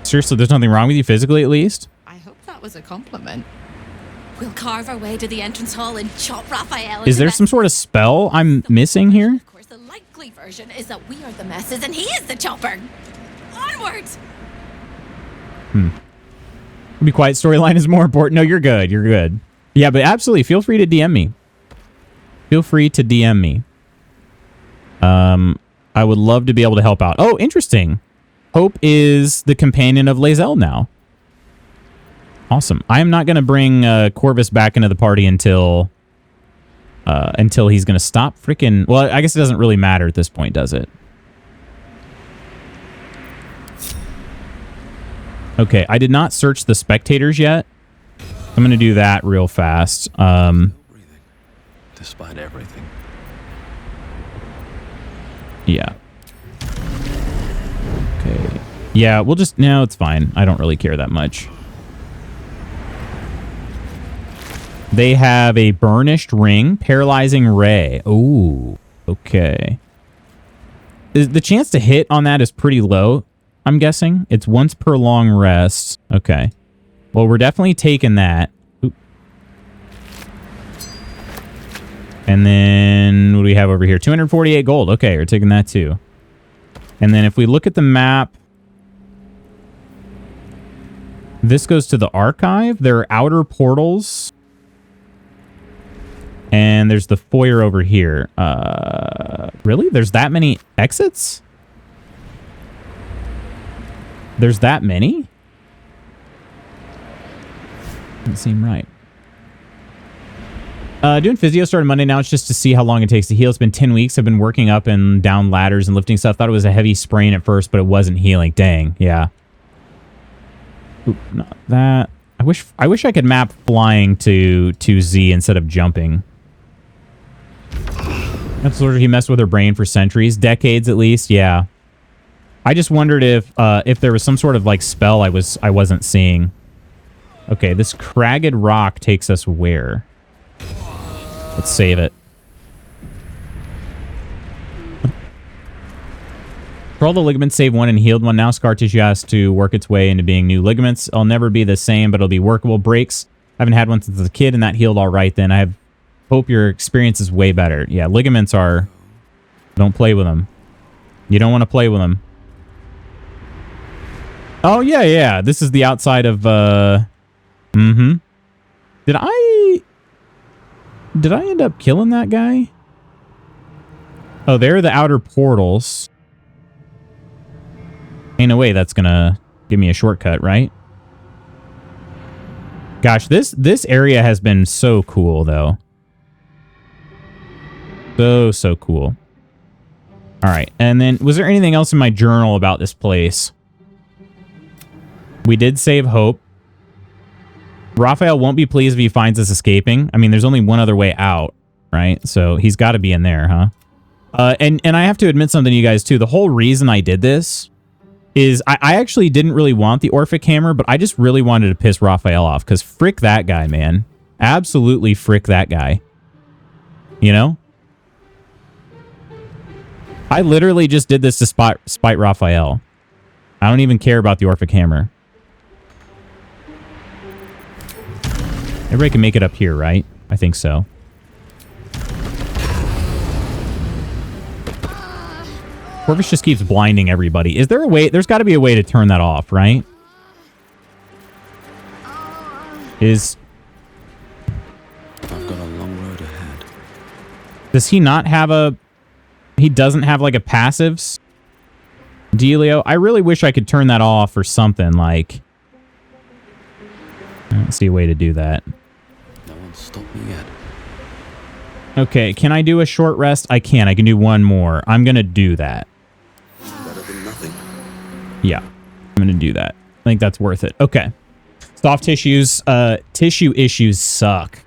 Seriously, there's nothing wrong with you physically, at least? I hope that was a compliment. We'll carve our way to the entrance hall and chop Raphael. Is there some sort of spell I'm missing here? Of course, the likely version is that we are the messes and he is the chopper. Onwards! Be quiet, storyline is more important. No, you're good. You're good. Yeah, but absolutely, feel free to DM me. Feel free to DM me. I would love to be able to help out. Oh, interesting. Hope is the companion of Lae'zel now. Awesome. I am not going to bring Corvus back into the party until he's going to stop freaking... Well, I guess it doesn't really matter at this point, does it? Okay, I did not search the spectators yet. I'm going to do that real fast. Despite everything. Yeah. Okay. Yeah, we'll just... No, it's fine. I don't really care that much. They have a burnished ring, paralyzing ray. Ooh, okay. The chance to hit on that is pretty low, I'm guessing. It's once per long rest. Okay. Well, we're definitely taking that. Oop. And then what do we have over here? 248 gold. Okay, we're taking that too. And then if we look at the map... This goes to the archive. There are outer portals. And there's the foyer over here. Really? There's that many exits? There's that many? Doesn't seem right. Doing physio started Monday now. It's just to see how long it takes to heal. It's been 10 weeks. I've been working up and down ladders and lifting stuff. Thought it was a heavy sprain at first, but it wasn't healing. Dang. Yeah. Oop, not that. I wish I could map flying to Z instead of jumping. That's sort of he messed with her brain for centuries, decades at least. Yeah. I just wondered if there was some sort of like spell I wasn't seeing. Okay, this cragged rock takes us where? Let's save it. For all the ligaments, save one and healed one. Now scar tissue has to work its way into being new ligaments. I'll never be the same, but it'll be workable. Breaks. I haven't had one since a kid, and that healed all right then. I hope your experience is way better. Yeah, ligaments are... Don't play with them. You don't want to play with them. Oh, yeah, yeah. This is the outside of... Mm-hmm. Did I end up killing that guy? Oh, they're the outer portals. Ain't no way that's gonna give me a shortcut, right? Gosh, this area has been so cool, though. So cool. All right, and then was there anything else in my journal about this place? We did save Hope. Raphael won't be pleased if he finds us escaping. I mean, there's only one other way out, right? So he's got to be in there, huh? And I have to admit something to you guys, too. The whole reason I did this is I actually didn't really want the Orphic Hammer, but I just really wanted to piss Raphael off, because frick that guy, man. Absolutely frick that guy. You know? I literally just did this to spite Raphael. I don't even care about the Orphic Hammer. Everybody can make it up here, right? I think so. Corvus just keeps blinding everybody. Is there a way? There's got to be a way to turn that off, right? I've got a long road ahead. Does he not have a... He doesn't have like a passives dealio? I really wish I could turn that off or something like... I don't see a way to do that. No one's stopped me yet. Okay, can I do a short rest? I can. I can do one more. I'm going to do that. Better than nothing. Yeah, I'm going to do that. I think that's worth it. Okay. Soft tissues. Tissue issues suck.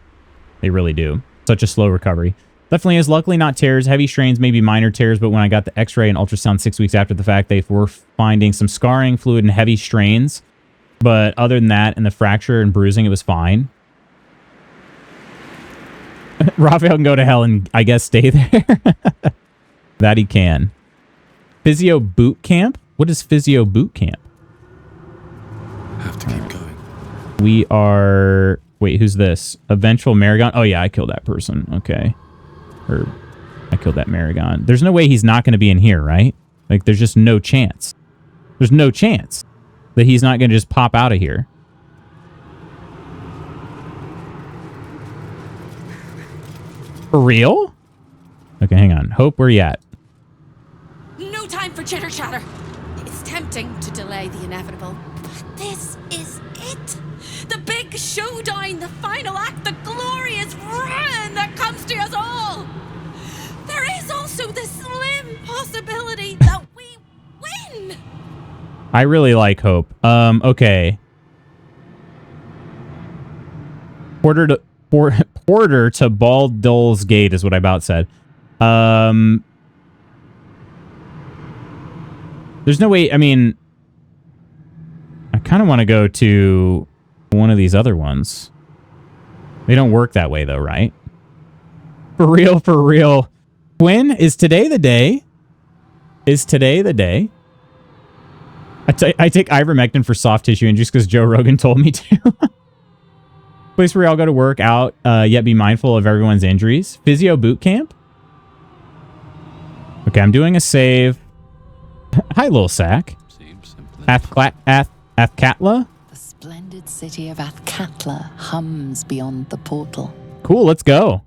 They really do. Such a slow recovery. Definitely is. Luckily not tears. Heavy strains, maybe minor tears, but when I got the x-ray and ultrasound 6 weeks after the fact, they were finding some scarring, fluid, and heavy strains. But other than that, and the fracture and bruising, it was fine. Raphael can go to hell and, I guess, stay there. That he can. Physio boot camp? What is physio boot camp? Have to keep going. We are... Wait, who's this? Eventual Maragon? Oh, yeah, I killed that person. Okay. Or I killed that Maragon. There's no way he's not going to be in here, right? Like, there's just no chance. There's no chance that he's not going to just pop out of here. For real? Okay, hang on. Hope, where you at? No time for chitter chatter. It's tempting to delay the inevitable, but this is it. The big showdown, the final act, the glorious ruin that comes to us all. There is also the slim possibility that we win. I really like Hope. Okay. Porter to Baldur's Gate is what I about said. There's no way, I mean... I kind of want to go to one of these other ones. They don't work that way, though, right? For real, for real. Quinn, is today the day? Is today the day? I take ivermectin for soft tissue injuries because Joe Rogan told me to. Place where we all go to work out, yet be mindful of everyone's injuries. Physio boot camp? Okay, I'm doing a save. Hi, little sack. Seems simple. Athkatla? The splendid city of Athkatla hums beyond the portal. Cool, let's go.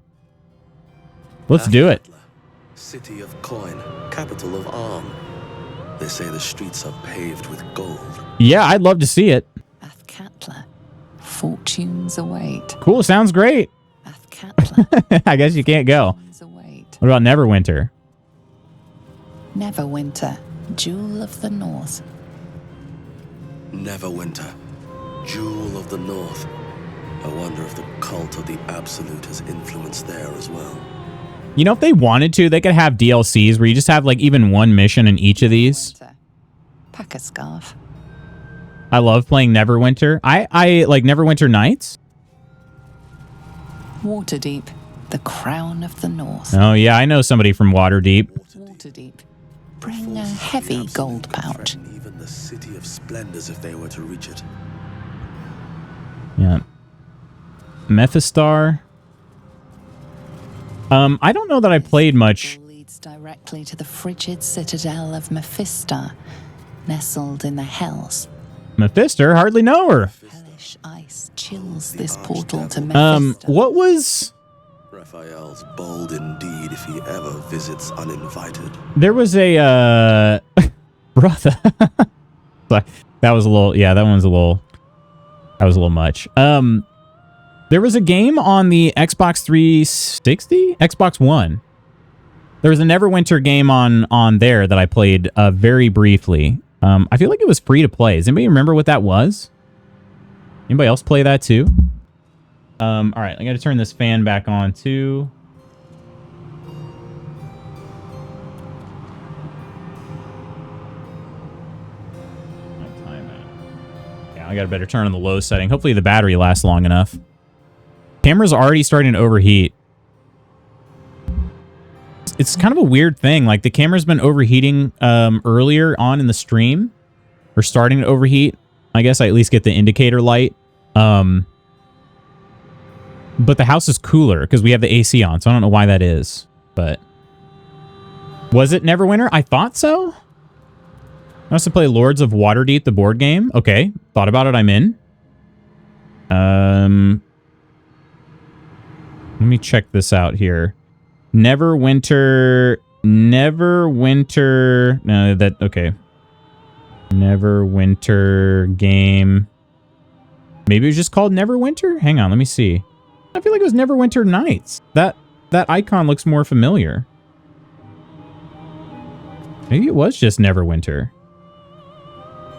Let's do it. City of coin, capital of arm. They say the streets are paved with gold. Yeah, I'd love to see it. Athkatla, fortunes await. Cool, sounds great. Athkatla, I guess you can't go. fortunes await. What about Neverwinter? Neverwinter, jewel of the north. Neverwinter, jewel of the north. I wonder if the cult of the Absolute has influence there as well. You know, if they wanted to, they could have DLCs where you just have like even one mission in each of these. Pack a scarf. I love playing Neverwinter. I like Neverwinter Nights. Waterdeep, the crown of the north. Oh yeah, I know somebody from Waterdeep. Waterdeep. Bring a heavy gold pouch. Threaten even the city of splendors if they were to reach it. Yeah. Methistar. I don't know that I played much. Leads directly to the frigid citadel of Mephistar, nestled in the Hells. Mephistar? Hardly know her. Hellish ice chills this portal to Mephistar. What was... Raphael's bold indeed if he ever visits uninvited. There was a, brother. That was a little, yeah, that was a little much. There was a game on the Xbox 360? Xbox One. There was a Neverwinter game on there that I played very briefly. I feel like it was free to play. Does anybody remember what that was? Anybody else play that too? All right, I got to turn this fan back on too. Yeah, I got to better turn on the low setting. Hopefully the battery lasts long enough. Camera's already starting to overheat. It's kind of a weird thing. Like the camera's been overheating earlier on in the stream, or starting to overheat. I guess I at least get the indicator light. But the house is cooler because we have the AC on, so I don't know why that is. But was it Neverwinter? I thought so. I also play Lords of Waterdeep, the board game. Okay, thought about it. I'm in. Let me check this out here. Neverwinter. No, that, okay. Neverwinter game. Maybe it was just called Neverwinter? Hang on, let me see. I feel like it was Neverwinter Nights. That icon looks more familiar. Maybe it was just Neverwinter.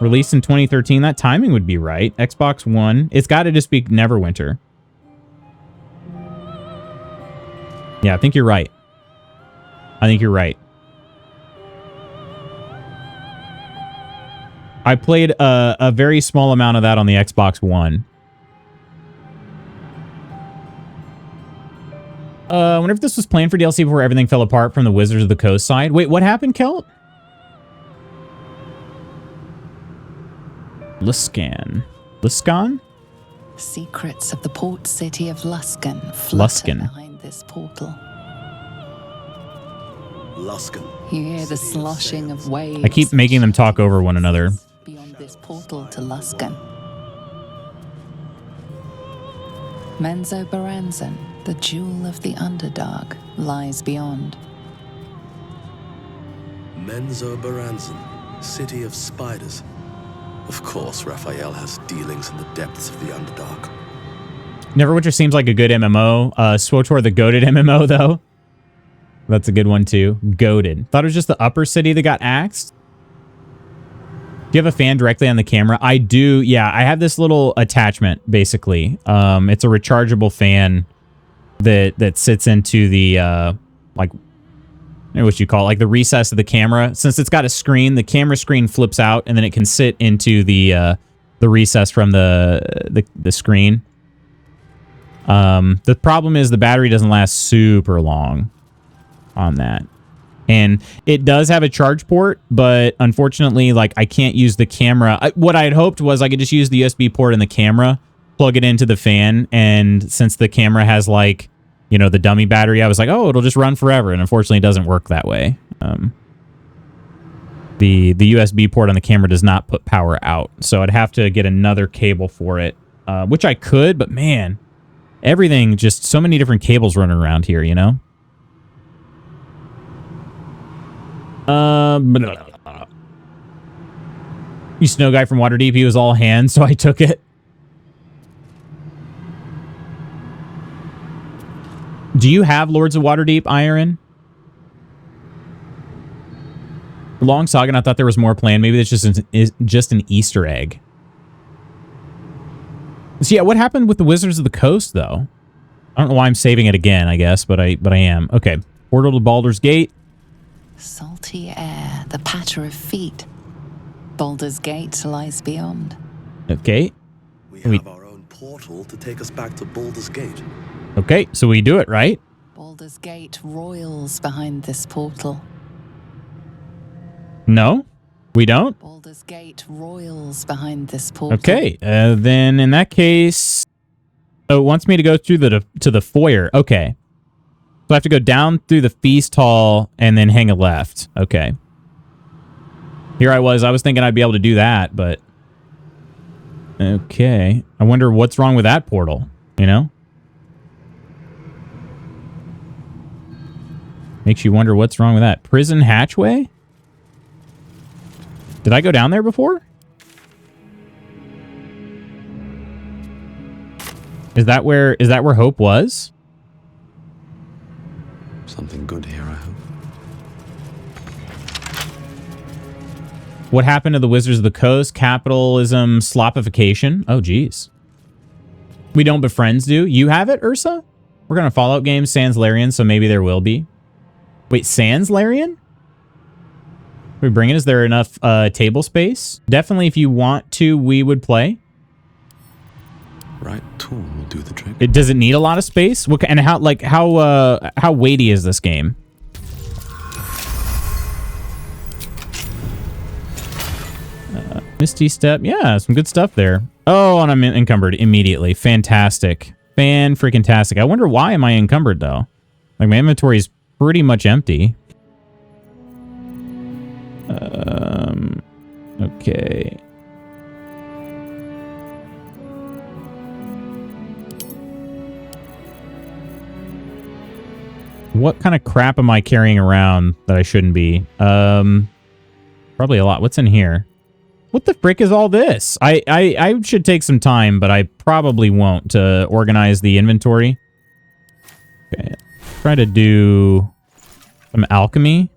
Released in 2013. That timing would be right. Xbox One. It's got to just be Neverwinter. Yeah, I think you're right. I think you're right. I played a very small amount of that on the Xbox One. I wonder if this was planned for DLC before everything fell apart from the Wizards of the Coast side. Wait, what happened, Kelt? Luskan. Secrets of the port city of Luskan flutter behind this portal. Luskan. You hear the sloshing of waves. I keep making them talk over one another. Beyond this portal to Luskan. Menzo Baranzan, the jewel of the Underdark, lies beyond. Menzo Baranzan, city of spiders. Of course, Raphael has dealings in the depths of the Underdark. Neverwinter seems like a good MMO. SWTOR, the goated MMO, though. That's a good one, too. Goated. Thought it was just the upper city that got axed. Do you have a fan directly on the camera? I do. Yeah, I have this little attachment, basically. It's a rechargeable fan that sits into the, like, I don't know what you call it, like the recess of the camera. Since it's got a screen, the camera screen flips out, and then it can sit into the recess from the screen. The problem is the battery doesn't last super long on that. And it does have a charge port, but unfortunately, like, I can't use the camera. What I had hoped was I could just use the USB port in the camera, plug it into the fan, and since the camera has, like, you know, the dummy battery, I was like, oh, it'll just run forever, and unfortunately, it doesn't work that way. The USB port on the camera does not put power out. So I'd have to get another cable for it, which I could, but man, everything, just so many different cables running around here, you know? You snow guy from Waterdeep, he was all hands, so I took it. Do you have Lords of Waterdeep, Iron? Long Saga, and I thought there was more planned. Maybe it's just an Easter egg. So yeah, what happened with the Wizards of the Coast, though? I don't know why I'm saving it again, I guess, but I am. Okay, portal to Baldur's Gate. Salty air, the patter of feet. Baldur's Gate lies beyond. Okay. We have our own portal to take us back to Baldur's Gate. Okay, so we do it, right? Baldur's Gate roils behind this portal. No, we don't. Baldur's Gate roils behind this portal. Okay, then in that case, oh, it wants me to go through to the foyer. Okay, so I have to go down through the feast hall and then hang a left. Okay. Here I was thinking I'd be able to do that, but okay. I wonder what's wrong with that portal, you know? Makes you wonder what's wrong with that. Prison hatchway? Did I go down there before? Is that where Hope was? Something good here, I hope. What happened to the Wizards of the Coast? Capitalism, slopification. Oh, geez. We don't, but friends do. You have it, Ursa? We're going to Fallout games, Sans Larian, so maybe there will be. Wait, Sans Larian? We bring it? Is there enough table space? Definitely, if you want to, we would play. Right tool will do the trick. Does it need a lot of space? And how weighty is this game? Misty Step. Yeah, some good stuff there. Oh, and I'm encumbered immediately. Fantastic. Fan-freaking-tastic. I wonder why am I encumbered, though? Like, my inventory is pretty much empty. Okay. What kind of crap am I carrying around that I shouldn't be? Probably a lot. What's in here? What the frick is all this? I should take some time, but I probably won't to organize the inventory. Okay. Try to do some alchemy.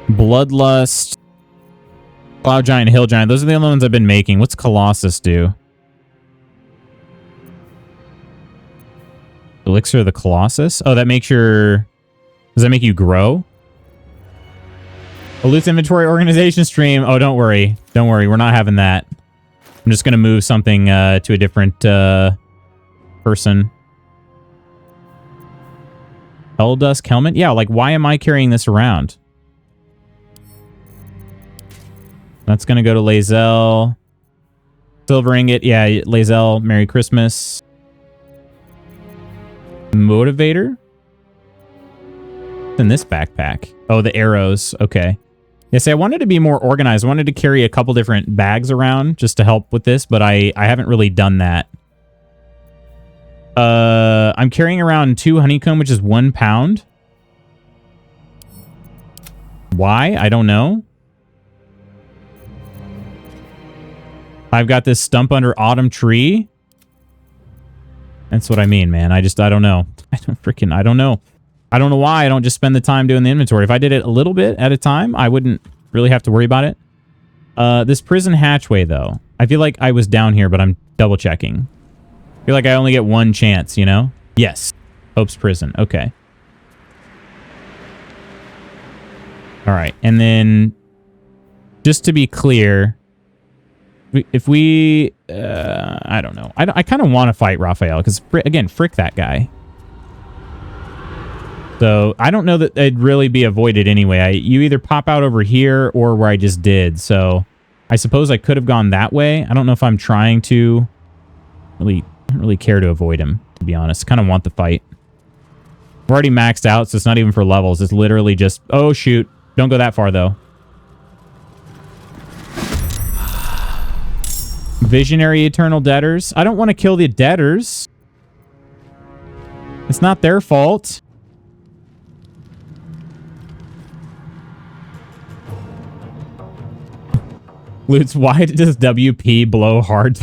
Bloodlust. Cloud Giant, Hill Giant. Those are the only ones I've been making. What's Colossus do? Elixir of the Colossus? Oh, that makes your... Does that make you grow? A loose inventory organization stream. Oh, don't worry. Don't worry. We're not having that. I'm just going to move something to a different person. Helldusk helmet? Yeah, like, why am I carrying this around? That's going to go to Lae'zel. Silver ingot. Yeah, Lae'zel. Merry Christmas. Motivator? What's in this backpack? Oh, the arrows. Okay. Yeah, see, I wanted to be more organized. I wanted to carry a couple different bags around just to help with this, but I haven't really done that. I'm carrying around 2 honeycomb, which is 1 pound. Why? I don't know. I've got this stump under autumn tree. That's what I mean, man. I don't know. I don't know. I don't know why I don't just spend the time doing the inventory. If I did it a little bit at a time, I wouldn't really have to worry about it. This prison hatchway, though. I feel like I was down here, but I'm double checking. I feel like I only get one chance, you know? Yes. Hope's prison. Okay. All right. And then, just to be clear... If we, I don't know. I kind of want to fight Raphael because, again, frick that guy. So I don't know that it'd really be avoided anyway. You either pop out over here or where I just did. So I suppose I could have gone that way. I don't know if I'm trying to really care to avoid him, to be honest. Kind of want the fight. We're already maxed out, so it's not even for levels. It's literally just, oh, shoot. Don't go that far, though. Visionary Eternal Debtors. I don't want to kill the debtors. It's not their fault. Lutz, why does WP blow hard?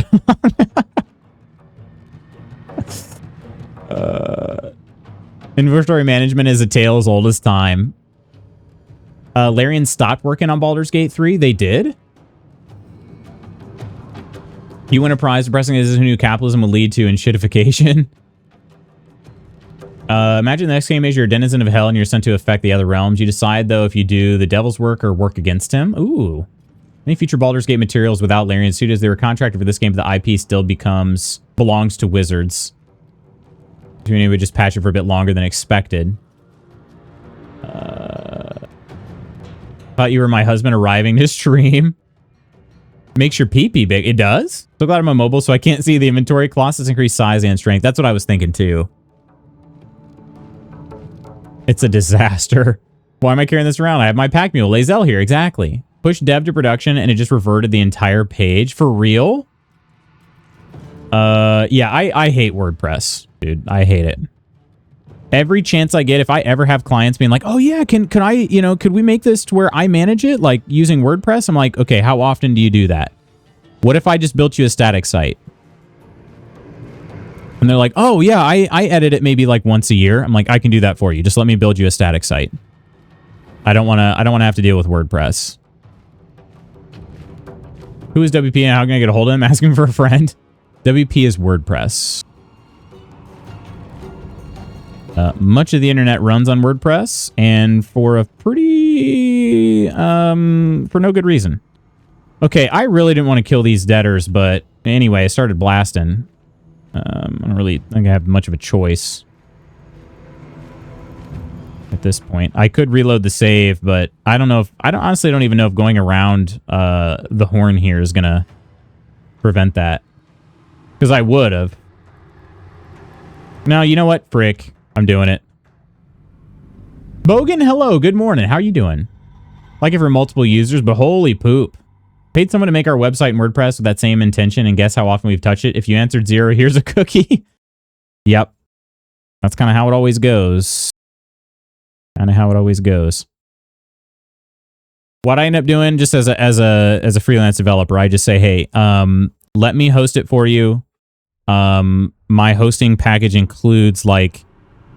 Inventory management is a tale as old as time. Larian stopped working on Baldur's Gate 3. They did? You win a prize. Pressing this is who knew capitalism would lead to in shitification. Imagine the next game is you're a denizen of hell and you're sent to affect the other realms. You decide, though, if you do the devil's work or work against him. Ooh. Any future Baldur's Gate materials without Larian Studios, they were contracted for this game, but the IP still belongs to Wizards. We would just patch it for a bit longer than expected. Thought you were my husband arriving to stream. Makes your pee-pee big. It does? So glad I'm on mobile, so I can't see the inventory. Colossus increased size and strength. That's what I was thinking, too. It's a disaster. Why am I carrying this around? I have my pack mule. Lazel here. Exactly. Push dev to production, and it just reverted the entire page. For real? Yeah, I hate WordPress, dude. I hate it. Every chance I get, if I ever have clients being like, oh yeah, can I, could we make this to where I manage it, like using WordPress? I'm like, okay, how often do you do that? What if I just built you a static site? And they're like, oh yeah, I edit it maybe like once a year. I'm like, I can do that for you. Just let me build you a static site. I don't want to have to deal with WordPress. Who is WP and how can I get a hold of him? Asking for a friend. WP is WordPress. Much of the internet runs on WordPress, and for a pretty, for no good reason. Okay, I really didn't want to kill these debtors, but anyway, I started blasting. I don't really think I have much of a choice at this point. I could reload the save, but I don't know if, honestly don't even know if going around the horn here is gonna prevent that. Because I would have. No, you know what? Frick. I'm doing it. Bogan, hello. Good morning. How are you doing? Like it for multiple users, but holy poop. Paid someone to make our website in WordPress with that same intention, and guess how often we've touched it? If you answered 0, here's a cookie. Yep. That's kind of how it always goes. Kind of how it always goes. What I end up doing, just as a freelance developer, I just say, hey, let me host it for you. My hosting package includes like,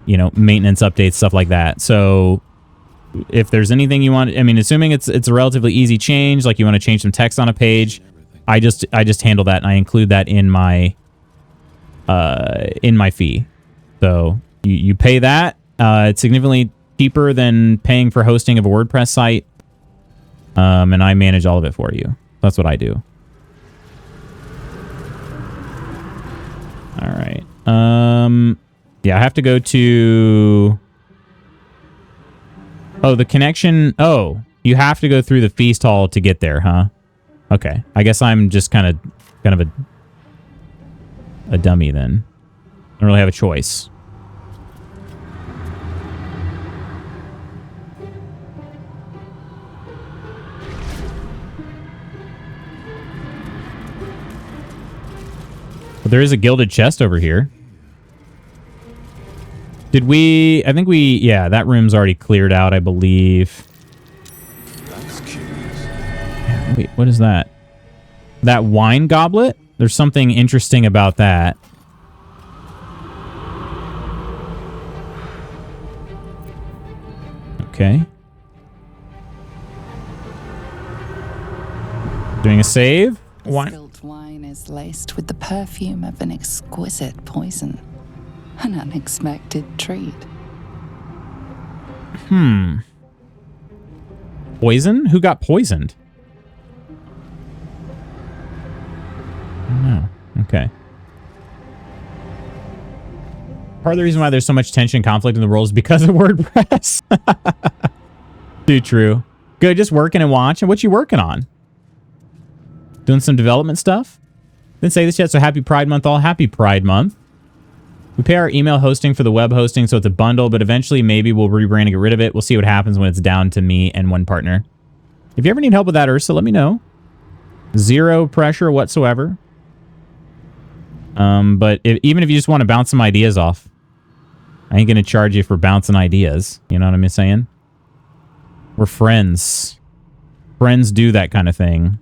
maintenance updates, stuff like that. So if there's anything you want, I mean, assuming it's a relatively easy change, like you want to change some text on a page, I just handle that and I include that in my fee. So you pay that. It's significantly cheaper than paying for hosting of a WordPress site. And I manage all of it for you. That's what I do. All right. Yeah, I have to go to... Oh, the connection... Oh, you have to go through the feast hall to get there, huh? Okay. I guess I'm just kind of a dummy then. I don't really have a choice. But there is a gilded chest over here. Did we... I think we... Yeah, that room's already cleared out, I believe. That's curious. Wait, what is that? That wine goblet? There's something interesting about that. Okay. Doing a save? The spilt wine is laced with the perfume of an exquisite poison. An unexpected treat. Poison? Who got poisoned? I don't know. Okay. Part of the reason why there's so much tension and conflict in the world is because of WordPress. Too true. Good, just working and watching. What you working on? Doing some development stuff. Didn't say this yet, so happy Pride Month all. Happy Pride Month. We pay our email hosting for the web hosting, so it's a bundle, but eventually maybe we'll rebrand and get rid of it. We'll see what happens when it's down to me and one partner. If you ever need help with that, Ursa, let me know. Zero pressure whatsoever. But even if you just want to bounce some ideas off, I ain't going to charge you for bouncing ideas. You know what I'm saying? We're friends. Friends do that kind of thing.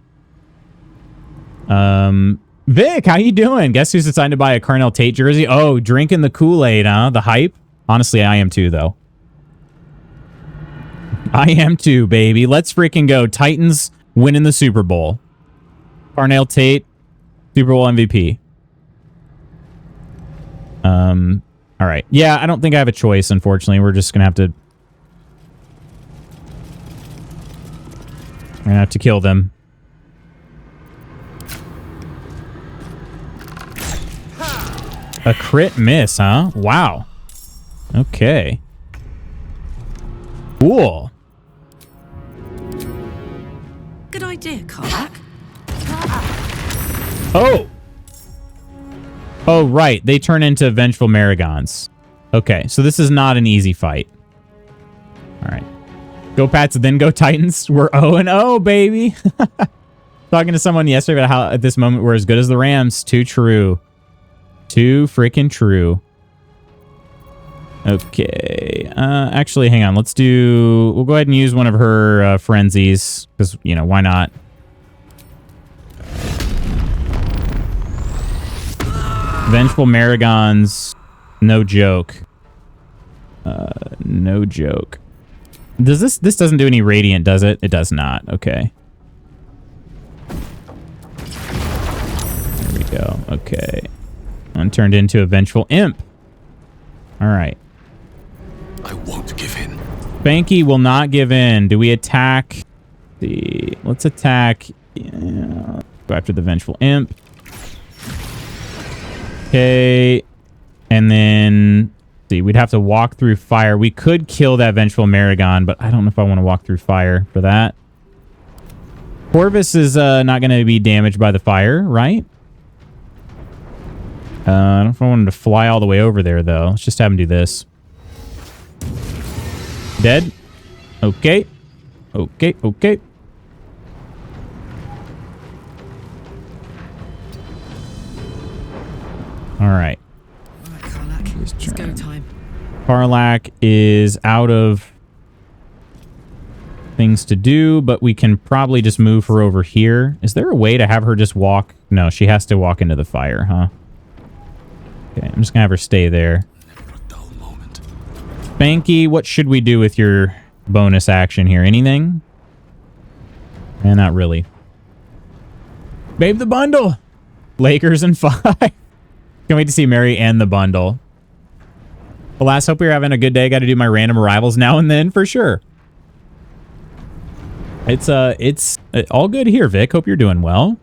Vic, how you doing? Guess who's decided to buy a Carnell Tate jersey? Oh, drinking the Kool-Aid, huh? The hype? Honestly, I am too, though. I am too, baby. Let's freaking go. Titans winning the Super Bowl. Carnell Tate, Super Bowl MVP. All right. Yeah, I don't think I have a choice, unfortunately. We're just gonna have to... We're gonna have to kill them. A crit miss, huh? Wow. Okay. Cool. Good idea, Karlak. Oh! Oh, right. They turn into vengeful Marigons. Okay, so this is not an easy fight. All right. Go Pats, then go Titans. We're 0-0, baby. Talking to someone yesterday about how at this moment we're as good as the Rams. Too true. Too freaking true. Okay. Actually, hang on. We'll go ahead and use one of her frenzies. Because, you know, why not? Vengeful Marigons. No joke. No joke. Does this doesn't do any radiant, does it? It does not. Okay. There we go. Okay. And turned into a vengeful imp. All right. I won't give in. Banky will not give in. Do we attack? Let's attack. Yeah. Go after the vengeful imp. Okay. And then, we'd have to walk through fire. We could kill that vengeful Marigon, but I don't know if I want to walk through fire for that. Corvus is not going to be damaged by the fire, right? I don't know if I wanted to fly all the way over there, though. Let's just have him do this. Dead? Okay. Okay, okay. All right. All right, Karlak. It's go time. Karlak is out of things to do, but we can probably just move her over here. Is there a way to have her just walk? No, she has to walk into the fire, huh? Okay, I'm just gonna have her stay there. Never a dull moment. Banky, what should we do with your bonus action here? Anything? Eh, not really. Babe the bundle! Lakers and 5. Can't wait to see Mary and the bundle. Alas, hope you're having a good day. Got to do my random arrivals now and then for sure. It's all good here, Vic. Hope you're doing well.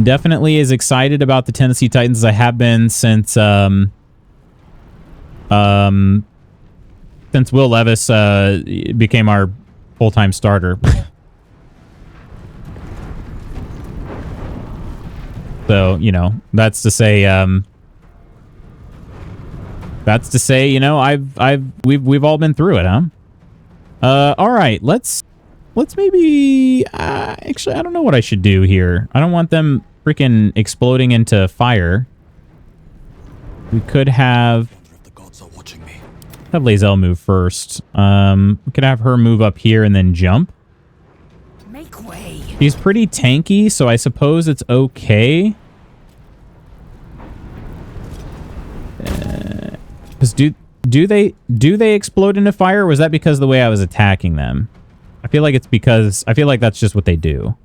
Definitely as excited about the Tennessee Titans as I have been since Will Levis became our full-time starter. So, you know, that's to say, you know, we've all been through it, huh? All right, let's maybe, actually, I don't know what I should do here. I don't want them freaking exploding into fire. We could have The gods are watching me. Lae'zel move first. We could have her move up here and then jump. Make way. She's pretty tanky, so I suppose it's okay. Because do they explode into fire, or was that because of the way I was attacking them? I feel like it's because I feel like that's just what they do.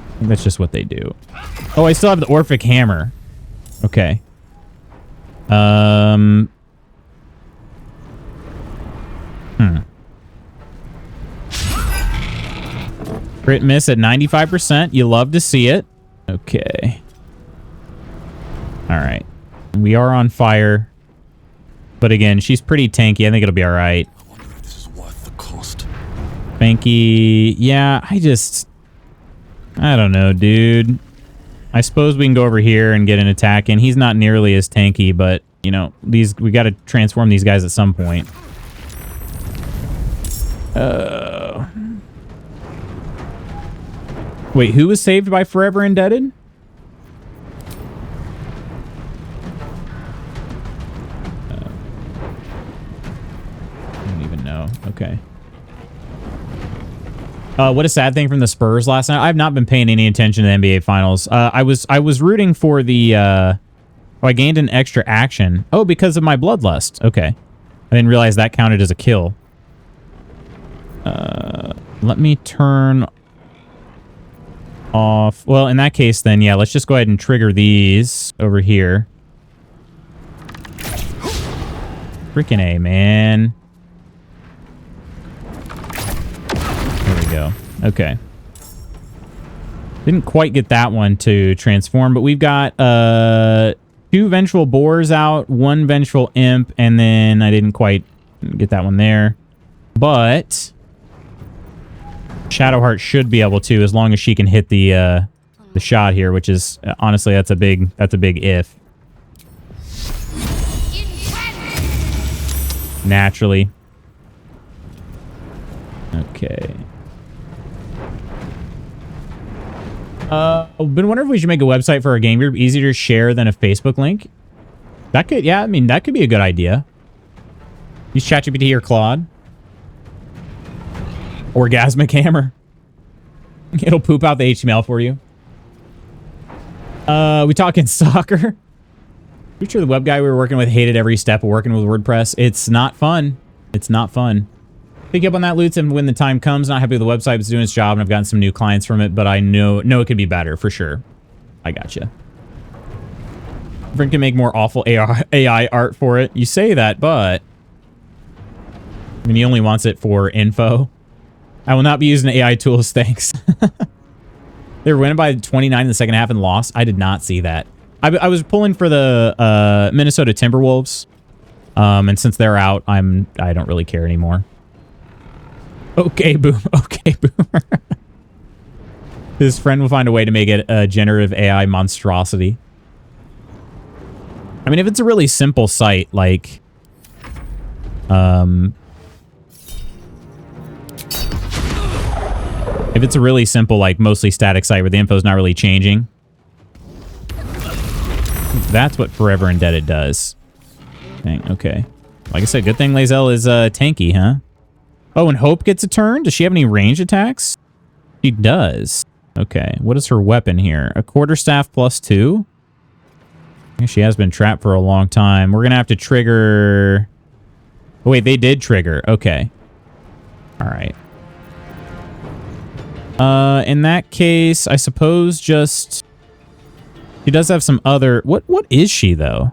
I think that's just what they do. Oh, I still have the Orphic Hammer. Okay. Crit miss at 95%. You love to see it. Okay. All right. We are on fire. But again, she's pretty tanky. I think it'll be all right. I wonder if this is worth the cost. Banky, yeah, I don't know, dude. I suppose we can go over here and get an attack in. He's not nearly as tanky, but, you know, we got to transform these guys at some point. Wait, who was saved by Forever Indebted? I don't even know. Okay. What a sad thing from the Spurs last night. I've not been paying any attention to the NBA Finals. I was rooting for the... I gained an extra action. Oh, because of my bloodlust. Okay. I didn't realize that counted as a kill. Let me turn off... Well, in that case, then, yeah, let's just go ahead and trigger these over here. Freaking A, man. There we go. Okay. Didn't quite get that one to transform, but we've got 2 Vengeful Boars out, 1 Vengeful Imp, and then I didn't quite get that one there. But Shadowheart should be able to, as long as she can hit the shot here, which is honestly that's a big if. Naturally. Okay. I've been wondering if we should make a website for our game group easier to share than a Facebook link. That could, yeah, I mean, that could be a good idea. Use ChatGPT or Claude. Orgasmic Hammer. It'll poop out the HTML for you. We talking soccer? Pretty sure the web guy we were working with hated every step of working with WordPress. It's not fun. It's not fun. Pick up on that, Lutz, and when the time comes. Not happy with the website, but it's doing its job, and I've gotten some new clients from it, but I know it could be better, for sure. I gotcha. Brink can make more awful AI art for it. You say that, but... I mean, he only wants it for info. I will not be using AI tools, thanks. They were winning by 29 in the second half and lost. I did not see that. I was pulling for the Minnesota Timberwolves. And since they're out, I don't really care anymore. Okay, boom. Okay, boomer. His friend will find a way to make it a generative AI monstrosity. I mean, if it's a really simple site, like... If it's a really simple, like, mostly static site where the info's not really changing... That's what Forever Indebted does. Dang, okay. Like I said, good thing Lae'zel is tanky, huh? Oh, and Hope gets a turn? Does she have any range attacks? She does. Okay, what is her weapon here? A quarterstaff +2? I guess she has been trapped for a long time. We're going to have to trigger... Oh, wait, they did trigger. Okay. All right. In that case, I suppose just... She does have some other... What is she, though?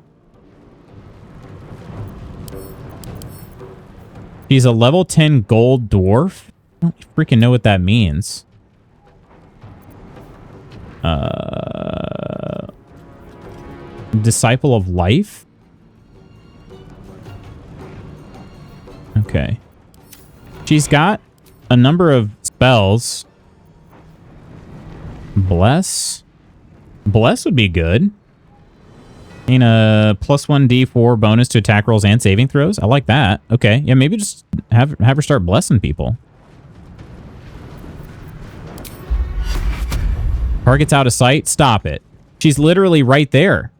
She's a level 10 gold dwarf? I don't freaking know what that means. Disciple of Life? Okay. She's got a number of spells. Bless? Bless would be good. And a +1 D4 bonus to attack rolls and saving throws. I like that. Okay. Yeah, maybe just have her start blessing people. Target's out of sight. Stop it. She's literally right there.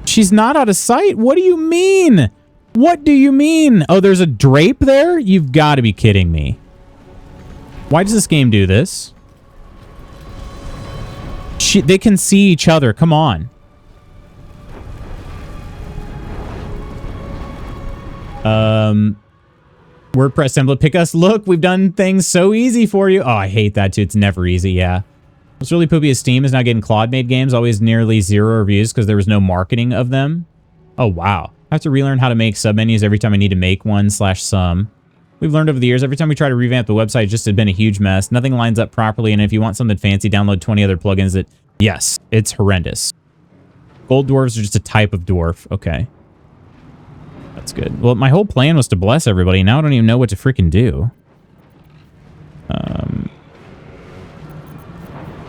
She's not out of sight? What do you mean? What do you mean? Oh, there's a drape there? You've got to be kidding me. Why does this game do this? They can see each other. Come on. WordPress template. Pick us. Look, we've done things so easy for you. Oh, I hate that too. It's never easy. Yeah. What's really poopy is Steam is now getting Claude-made games. Always nearly 0 reviews because there was no marketing of them. Oh, wow. I have to relearn how to make submenus every time I need to make one /some. We've learned over the years, every time we try to revamp the website, it's just been a huge mess. Nothing lines up properly, and if you want something fancy, download 20 other plugins that... Yes, it's horrendous. Gold dwarves are just a type of dwarf. Okay. That's good. Well, my whole plan was to bless everybody. Now I don't even know what to freaking do.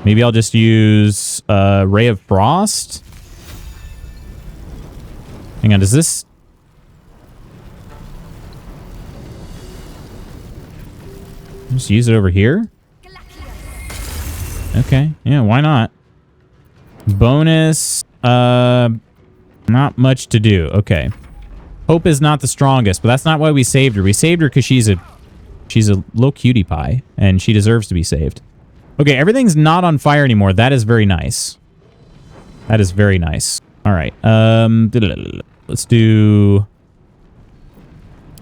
Maybe I'll just use Ray of Frost. Hang on, does this... Just use it over here? Okay, yeah, why not? Bonus, not much to do. Okay. Hope is not the strongest, but that's not why we saved her. We saved her because she's a little cutie pie, and she deserves to be saved. Okay, everything's not on fire anymore. That is very nice. That is very nice. All right. Let's do...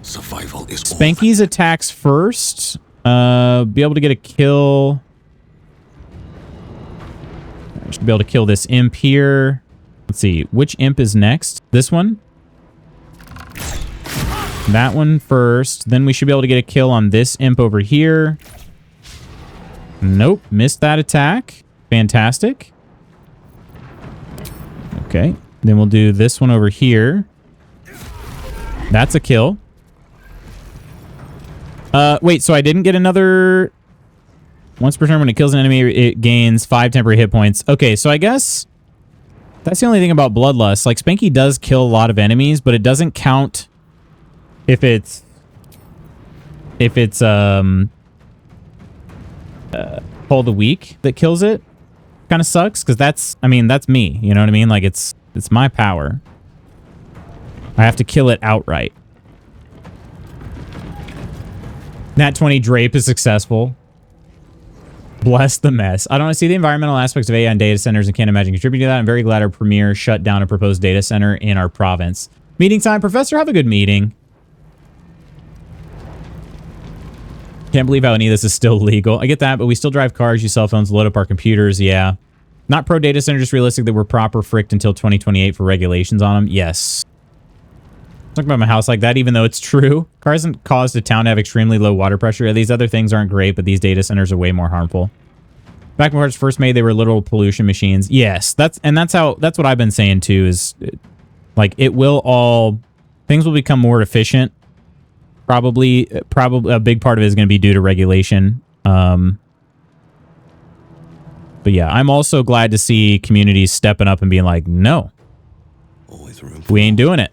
Survival is Spanky's attacks first. Be able to get a kill. I should be able to kill this imp here. Let's see. Which imp is next? This one? That one first. Then we should be able to get a kill on this imp over here. Nope. Missed that attack. Fantastic. Okay. Then we'll do this one over here. That's a kill. Wait, so I didn't get another... Once per turn when it kills an enemy, it gains 5 temporary hit points. Okay, so I guess that's the only thing about Bloodlust. Like, Spanky does kill a lot of enemies, but it doesn't count if it's... Pull the Weak that kills it. Kind of sucks, because that's... I mean, that's me. You know what I mean? Like, it's my power. I have to kill it outright. Nat 20 Drape is successful. Bless the mess. I don't see the environmental aspects of AI and data centers and can't imagine contributing to that. I'm very glad our premier shut down a proposed data center in our province. Meeting time. Professor, have a good meeting. Can't believe how any of this is still legal. I get that, but we still drive cars, use cell phones, load up our computers. Yeah. Not pro data center, just realistic that we're proper fricked until 2028 for regulations on them. Yes. Talking about my house like that, even though it's true. Cars hasn't caused a town to have extremely low water pressure. These other things aren't great, but these data centers are way more harmful. Back when cars first made, they were literal pollution that's what I've been saying too, is like things will become more efficient. Probably a big part of it is going to be due to regulation. But yeah, I'm also glad to see communities stepping up and being like, no, we ain't doing it.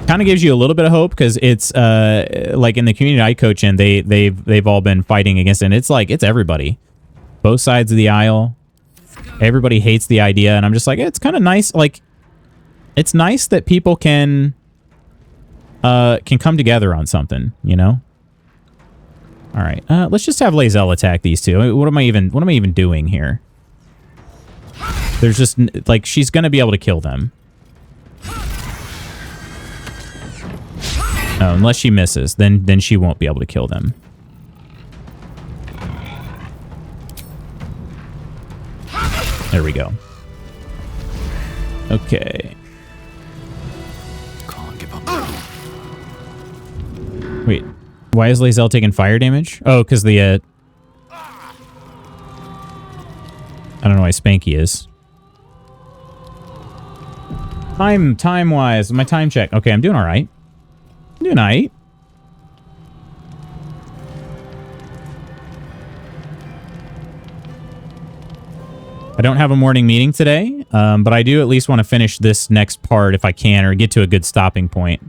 Kind of gives you a little bit of hope because it's like in the community I coach in, they've all been fighting against it. And it's like it's everybody, both sides of the aisle. Everybody hates the idea, and I'm just like, it's kind of nice. Like, it's nice that people can come together on something, you know. All right, let's just have Lae'zel attack these two. What am I even doing here? There's just like she's gonna be able to kill them. Oh, unless she misses, then she won't be able to kill them. There we go. Okay. Can't give up. Wait, why is Lae'zel taking fire damage? Oh, because the I don't know why Spanky is. Time-wise, my time check. Okay, I'm doing all right. Doing all right. I don't have a morning meeting today, but I do at least want to finish this next part if I can, or get to a good stopping point.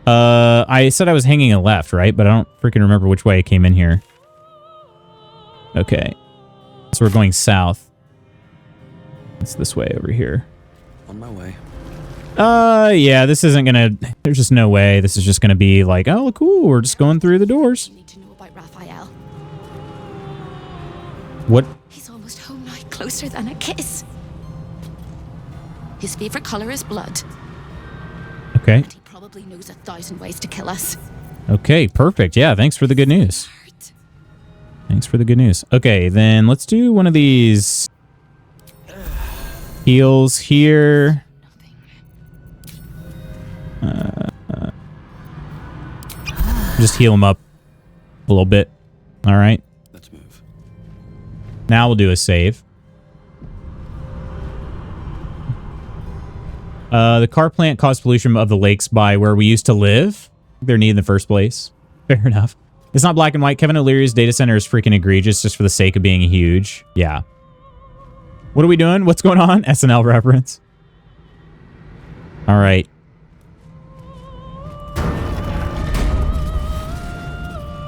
I said I was hanging a left, right? But I don't freaking remember which way I came in here. Okay. So we're going south. It's this way over here. On my way. Yeah, this isn't gonna... There's just no way. This is just gonna be like, oh, cool, we're just going through the doors. You need to know about Raphael. What? He's almost home now, closer than a kiss. His favorite color is blood. Okay. And he probably knows 1,000 ways to kill us. Okay, perfect. Yeah, thanks for the good news. Thanks for the good news. Okay, then let's do one of these heals here. Just heal him up a little bit. All right. Let's move. Now we'll do a save. The car plant caused pollution of the lakes by where we used to live. They're neat in the first place. Fair enough. It's not black and white. Kevin O'Leary's data center is freaking egregious just for the sake of being huge. Yeah. What are we doing? What's going on? SNL reference. All right.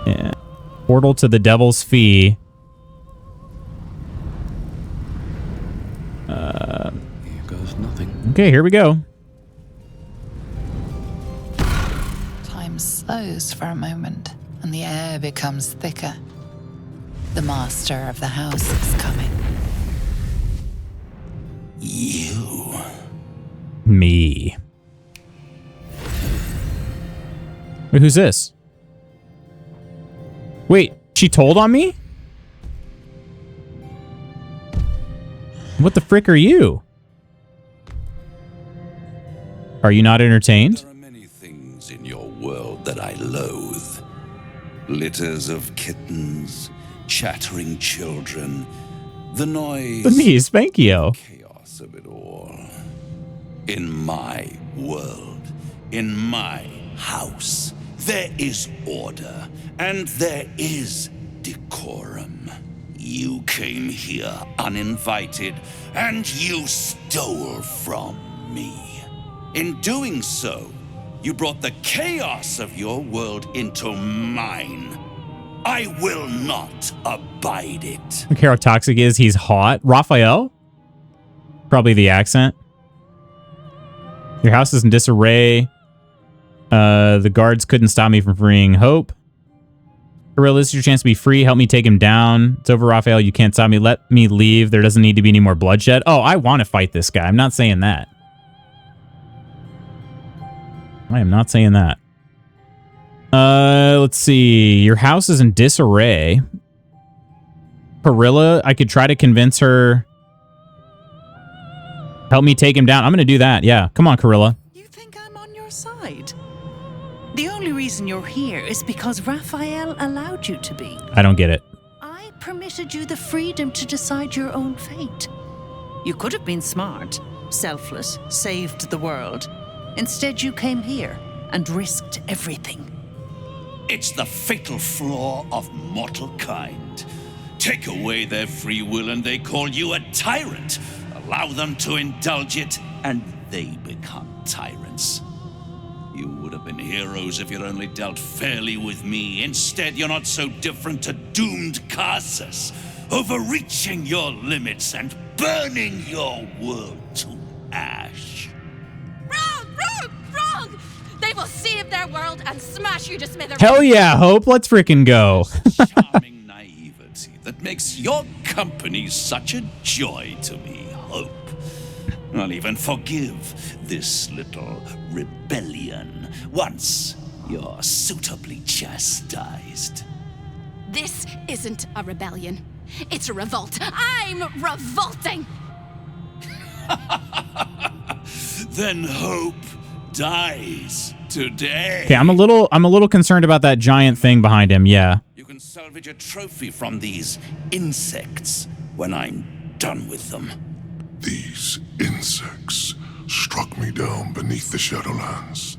Yeah. Portal to the Devil's Fee. Here goes nothing. Okay, here we go. Time slows for a moment, and the air becomes thicker. The master of the house is coming. You. Me. Wait, who's this? Wait, she told on me? What the frick are you? Are you not entertained? There are many things in your world that I loathe. Litters of kittens, chattering children, the noise, The me, Spankio. chaos of it all. In my world, in my house, there is order and there is decorum. You came here uninvited and you stole from me. In doing so, you brought the chaos of your world into mine. I will not abide it. I don't care how toxic he is. He's hot. Raphael? Probably the accent. Your house is in disarray. The guards couldn't stop me from freeing Hope. Gorilla, this is your chance to be free. Help me take him down. It's over, Raphael. You can't stop me. Let me leave. There doesn't need to be any more bloodshed. Oh, I want to fight this guy. I'm not saying that. I am not saying that. Let's see. Your house is in disarray. Gorilla, I could try to convince her. Help me take him down. I'm going to do that. Yeah. Come on, Gorilla. You think I'm on your side? The only reason you're here is because Raphael allowed you to be. I don't get it. I permitted you the freedom to decide your own fate. You could have been smart, selfless, saved the world. Instead, you came here and risked everything. It's the fatal flaw of mortal kind. Take away their free will and they call you a tyrant. Allow them to indulge it and they become tyrants. You would have been heroes if you'd only dealt fairly with me. Instead, you're not so different to doomed Carsus, overreaching your limits and burning your world to ash. Wrong! They will save their world and smash you to smithereens. Hell yeah, Hope. Let's freaking go. Charming naivety that makes your company such a joy to me, Hope. I'll even forgive this little rebellion once you're suitably chastised. This isn't a rebellion. It's a revolt. I'm revolting. Then Hope dies today. Okay, I'm a little concerned about that giant thing behind him. Yeah. You can salvage a trophy from these insects when I'm done with them. These insects struck me down beneath the Shadowlands.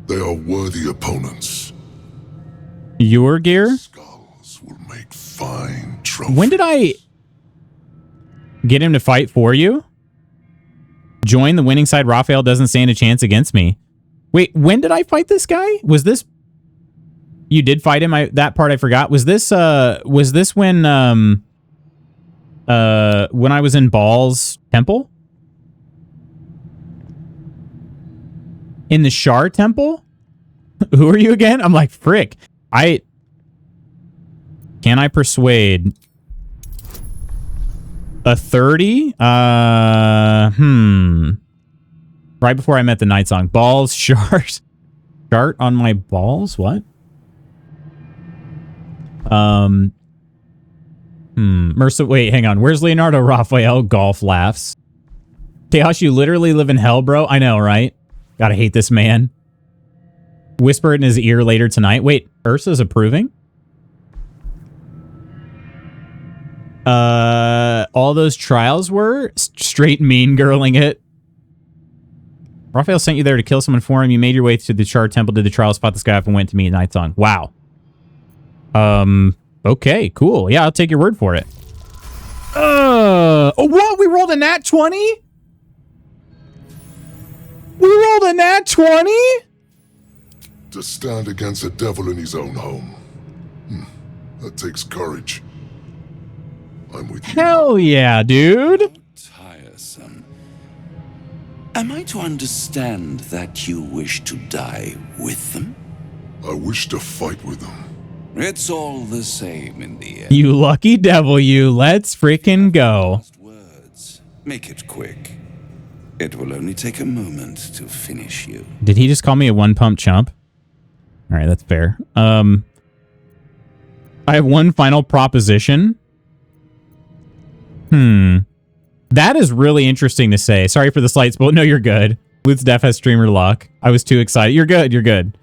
They are worthy opponents. Your gear? Skulls will make fine trophies. When did I get him to fight for you? Join the winning side. Raphael doesn't stand a chance against me. Wait, when did I fight this guy? Was this... You did fight him? That part I forgot. Was this when I was in Baal's temple? In the Shar temple? Who are you again? I'm like, frick. Can I persuade a 30? Right before I met the Night Song. Balls, shart on my balls? What? Wait, hang on. Where's Leonardo Raphael? Golf laughs. Chaos, you literally live in hell, bro. I know, right? Gotta hate this man. Whisper it in his ear later tonight. Wait, Ursa's approving? All those trials were straight mean girling it. Raphael sent you there to kill someone for him. You made your way to the Shard Temple, did the trial, spot the sky up, and went to meet Night Song. Wow. Okay, cool. Yeah, I'll take your word for it. Oh, what? We rolled a nat 20? We rolled a nat 20? To stand against a devil in his own home. That takes courage. I'm with you. Hell yeah, dude. Tiresome. Am I to understand that you wish to die with them? I wish to fight with them. It's all the same in the end. You lucky devil, you. Let's freaking go. Last words. Make it quick. It will only take a moment to finish you. Did he just call me a one-pump chump? All right, that's fair. I have one final proposition. That is really interesting to say. Sorry for the slight spoil. No, you're good. Luth's Def has streamer luck. I was too excited. You're good. You're good.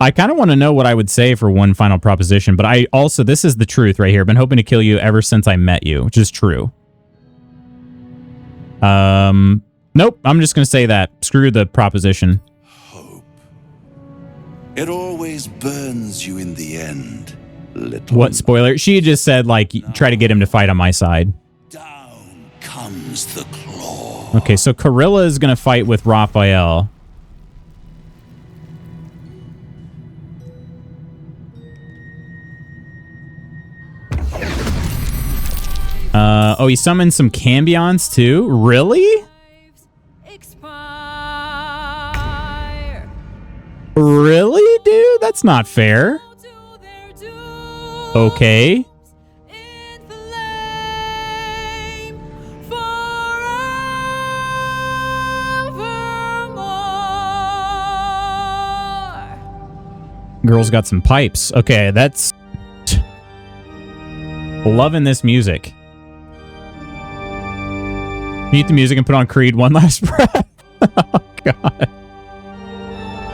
I kind of want to know what I would say for one final proposition, but I also, this is the truth right here. I've been hoping to kill you ever since I met you, which is true. Nope. I'm just going to say that. Screw the proposition. Hope. It always burns you in the end, little. What spoiler? She just said, like, try to get him to fight on my side. Down comes the claw. Okay, so Karilla is going to fight with Raphael. Oh, he summoned some Cambions too? Really? Really, dude? That's not fair. Okay. Girl's got some pipes. Okay, that's... Loving this music. Mute the music and put on Creed one last breath. Oh, God.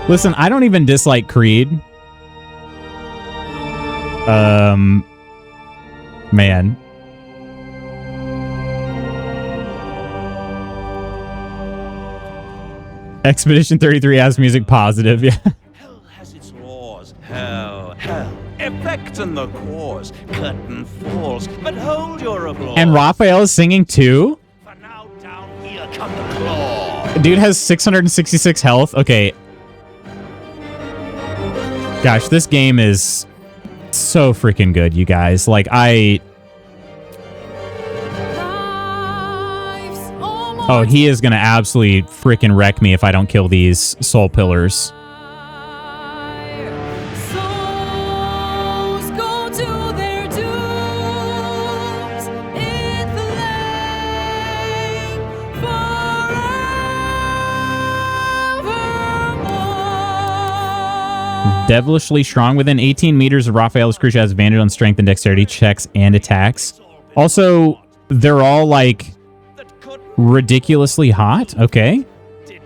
Listen, I don't even dislike Creed. Man. Expedition 33 has music positive, yeah. Hell has its laws. Hell. Effect in the cause. Curtain falls, but hold your applause. And Raphael is singing too? For now down here come the claw. Dude has 666 health. Okay. Gosh, this game is so freaking good, you guys. Like, Oh, he is going to absolutely freaking wreck me if I don't kill these soul pillars. Devilishly strong. Within 18 meters of Raphael's creature has advantage on strength and dexterity checks and attacks. Also, they're all like ridiculously hot. Okay.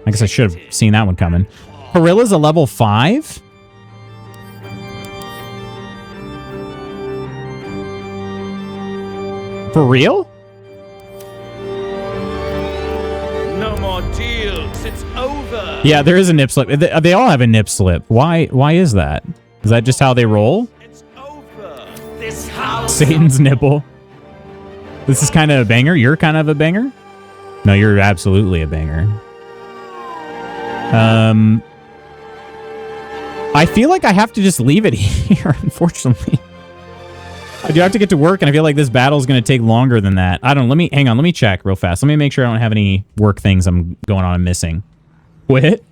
I guess I should have seen that one coming. Karilla's a level 5. For real? No more deals. It's over. Yeah, there is a nip slip. They all have a nip slip. Why is that? Is that just how they roll? It's over. This house. Satan's nipple. This is kind of a banger. You're kind of a banger? No, you're absolutely a banger. I feel like I have to just leave it here, unfortunately. I do have to get to work, and I feel like this battle is going to take longer than that. I don't know. Hang on. Let me check real fast. Let me make sure I don't have any work things I'm going on and missing. Quit?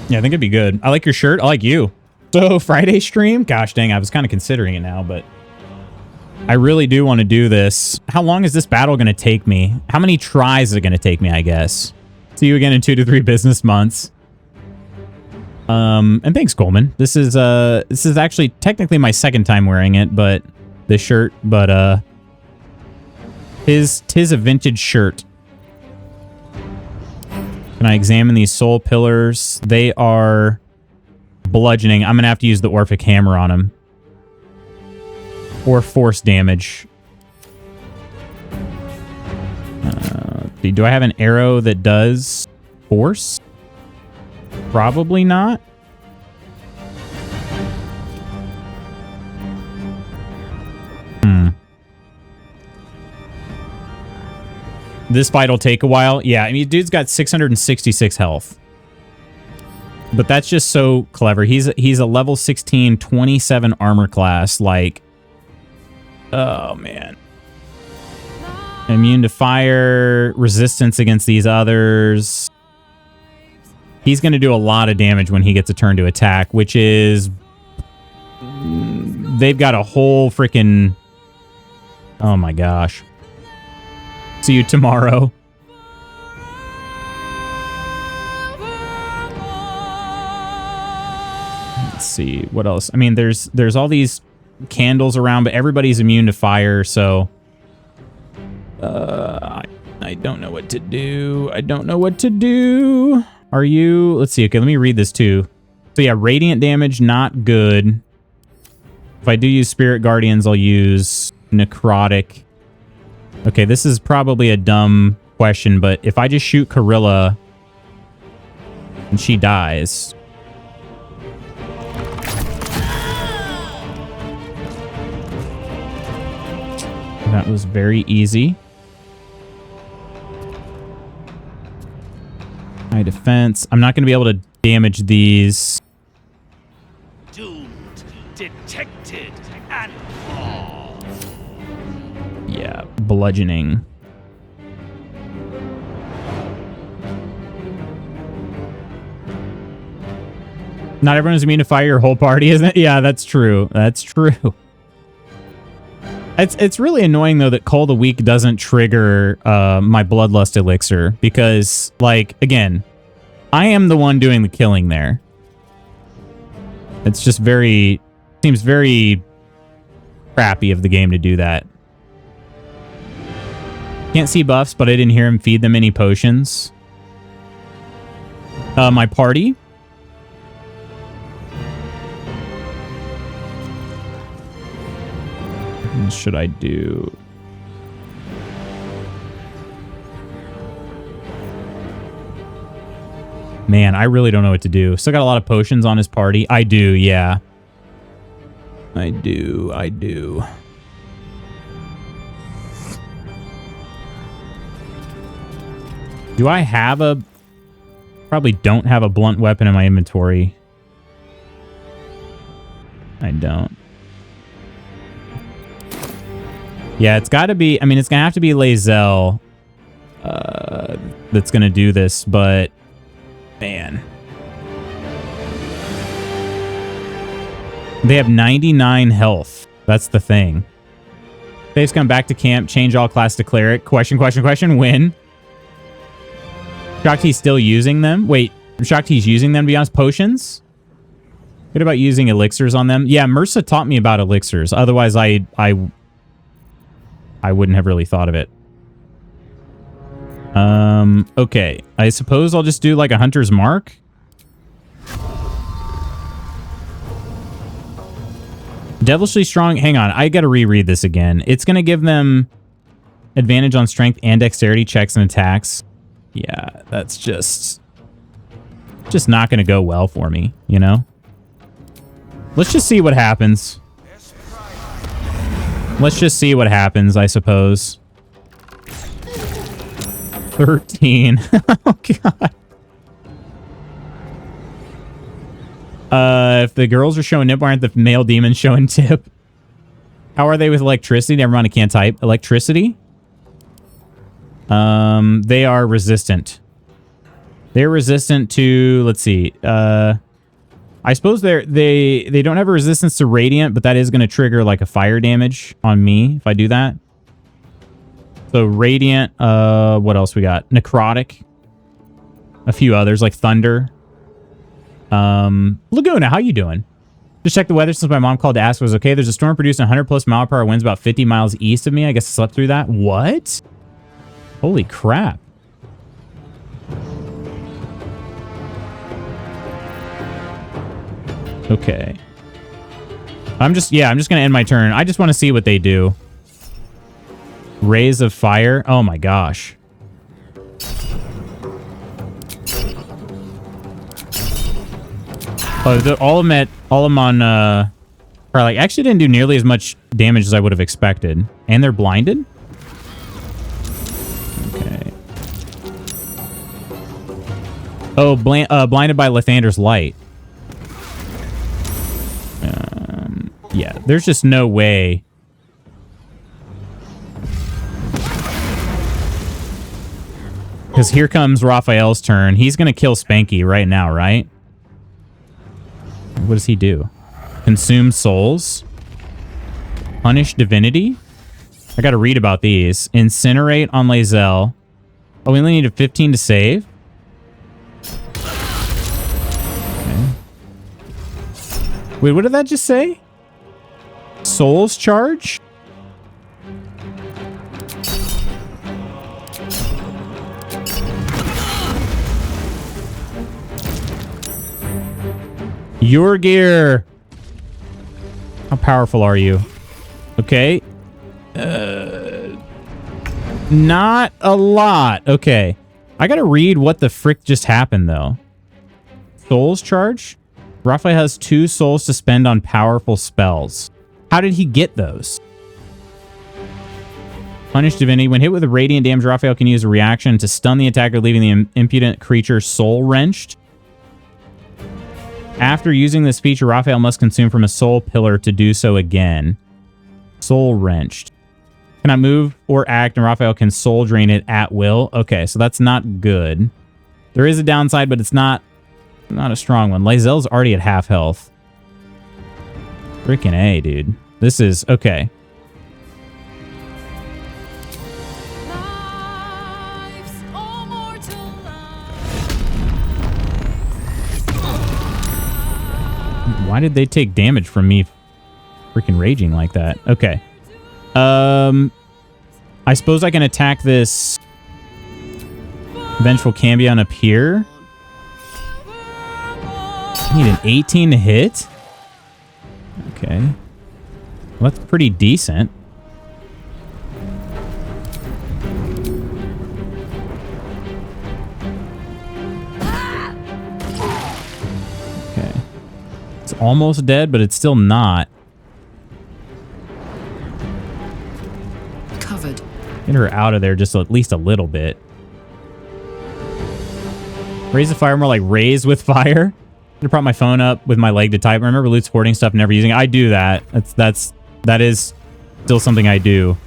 Yeah, I think it'd be good. I like your shirt. I like you. So, Friday stream? Gosh dang, I was kind of considering it now, but I really do want to do this. How long is this battle going to take me? How many tries is it going to take me, I guess? See you again in 2 to 3 business months. And thanks, Coleman. This is actually technically my second time wearing it, but this shirt, but tis a vintage shirt. Can I examine these soul pillars? They are bludgeoning. I'm gonna have to use the Orphic hammer on them. Or force damage. Do I have an arrow that does force? Probably not. This fight will take a while. Yeah, I mean, dude's got 666 health. But that's just so clever. He's a level 16, 27 armor class. Like, oh, man. Immune to fire, resistance against these others. He's going to do a lot of damage when he gets a turn to attack, which is... They've got a whole freaking... Oh my gosh. See you tomorrow. Let's see, what else? I mean, there's all these candles around, but everybody's immune to fire, so... I don't know what to do. I don't know what to do. Are you... Let's see. Okay, let me read this too. So yeah, radiant damage, not good. If I do use Spirit Guardians, I'll use Necrotic. Okay, this is probably a dumb question, but if I just shoot Corilla and she dies... That was very easy. High defense. I'm not going to be able to damage these. Doomed, detected, and lost. Yeah, bludgeoning. Not everyone is immune to fire. Your whole party, isn't it? Yeah, that's true. That's true. It's really annoying, though, that Call of the Week doesn't trigger my Bloodlust Elixir. Because, like, again, I am the one doing the killing there. It's just very... Seems very crappy of the game to do that. Can't see buffs, but I didn't hear him feed them any potions. My party... What should I do? Man, I really don't know what to do. Still got a lot of potions on his party. I do, yeah. I do. Do I have a... Probably don't have a blunt weapon in my inventory. I don't. Yeah, it's got to be... I mean, it's going to have to be Lae'zel that's going to do this, but... Man. They have 99 health. That's the thing. They've come back to camp, change all class to cleric. Question. When? Shocked he's still using them? Wait, I'm shocked he's using them, to be honest. Potions? What about using elixirs on them? Yeah, Mursa taught me about elixirs. Otherwise, I wouldn't have really thought of it. Okay. I suppose I'll just do like a hunter's mark. Devilishly strong. Hang on. I gotta reread this again. It's gonna give them advantage on strength and dexterity checks and attacks. Yeah, that's just not gonna go well for me, you know? Let's just see what happens. Let's just see what happens, I suppose. 13. Oh, God. If the girls are showing nip, why aren't the male demons showing tip? How are they with electricity? Never mind, I can't type. Electricity? They are resistant. They're resistant to, let's see, I suppose they don't have a resistance to radiant, but that is going to trigger like a fire damage on me if I do that. So radiant, what else we got? Necrotic. a few others like Thunder. Laguna, how you doing? Just check the weather since my mom called to ask if it was okay. There's a storm producing 100 plus mile per hour winds about 50 miles east of me. I guess I slept through that. What? Holy crap. Okay. I'm just going to end my turn. I just want to see what they do. Rays of fire. Oh my gosh. Oh, all of them on, are like, actually didn't do nearly as much damage as I would have expected. And they're blinded? Okay. Oh, blinded by Lathander's light. Yeah, there's just no way. Because here comes Raphael's turn. He's going to kill Spanky right now, right? What does he do? Consume souls? Punish divinity? I got to read about these. Incinerate on Lae'zel. Oh, we only need a 15 to save? Okay. Wait, what did that just say? Souls charge? Your gear. How powerful are you? Okay. Not a lot. Okay. I gotta read what the frick just happened, though. Souls charge? Raphael has 2 souls to spend on powerful spells. How did he get those? Punish divinity. When hit with a radiant damage, Raphael can use a reaction to stun the attacker, leaving the impudent creature soul wrenched. After using this feature, Raphael must consume from a soul pillar to do so again. Soul wrenched. Cannot move or act, and Raphael can soul drain it at will. Okay, so that's not good. There is a downside, but it's not a strong one. Lae'zel's already at half health. Freaking A, dude. This is... okay. Why did they take damage from me freaking raging like that? Okay. I suppose I can attack this Vengeful Cambion up here. I need an 18 to hit? Okay. Well, that's pretty decent. Okay. It's almost dead, but it's still not. Covered. Get her out of there just at least a little bit. Raise the fire, more like raise with fire. I prop my phone up with my leg to type. Remember loot hoarding stuff, never using it. I do that. That is still something I do.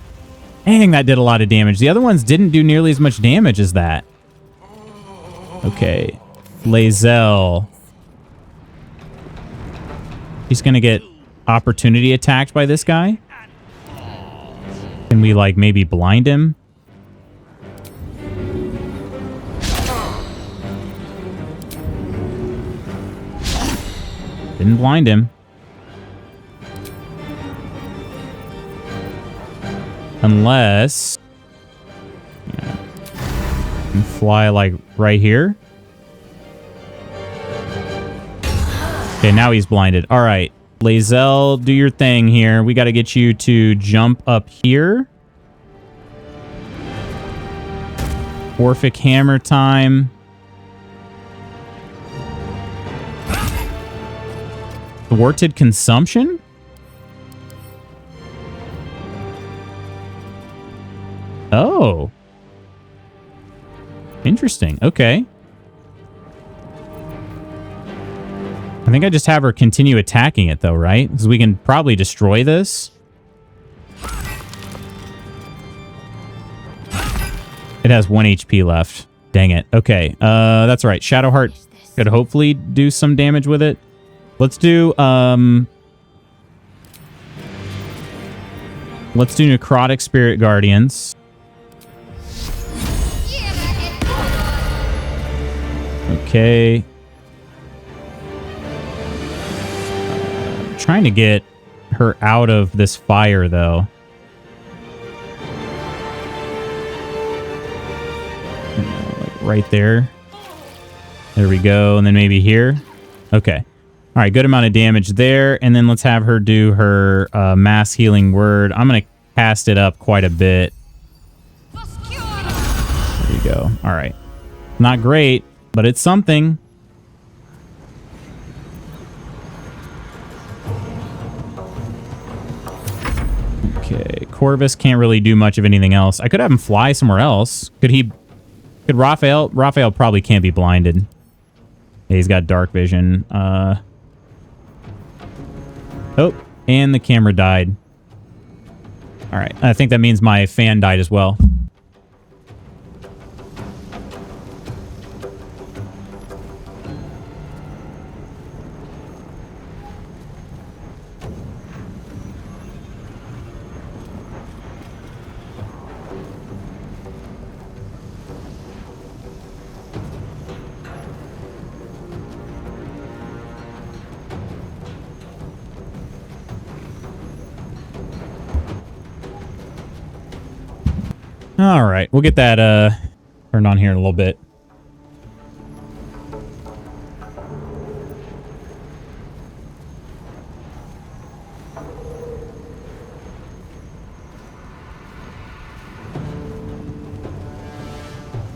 Dang, that did a lot of damage. The other ones didn't do nearly as much damage as that. Okay. Lae'zel. He's gonna get opportunity attacked by this guy. Can we, like, maybe blind him? Didn't blind him. Unless... yeah. Can fly, like, right here. Okay, now he's blinded. All right. Lae'zel, do your thing here. We got to get you to jump up here. Orphic Hammer time. Thwarted consumption? Oh. Interesting. Okay. I think I just have her continue attacking it, though, right? Because we can probably destroy this. It has 1 HP left. Dang it. Okay. That's right. Shadowheart could hopefully do some damage with it. Let's do Necrotic Spirit Guardians. Okay. Trying to get her out of this fire, though. Like right there. There we go. And then maybe here. Okay. All right. Good amount of damage there. And then let's have her do her mass healing word. I'm going to cast it up quite a bit. There you go. All right. Not great, but it's something. Okay, Corvus can't really do much of anything else. I could have him fly somewhere else. Could Raphael? Raphael probably can't be blinded. Yeah, he's got dark vision. Oh, and the camera died. All right, I think that means my fan died as well. All right, we'll get that turned on here in a little bit.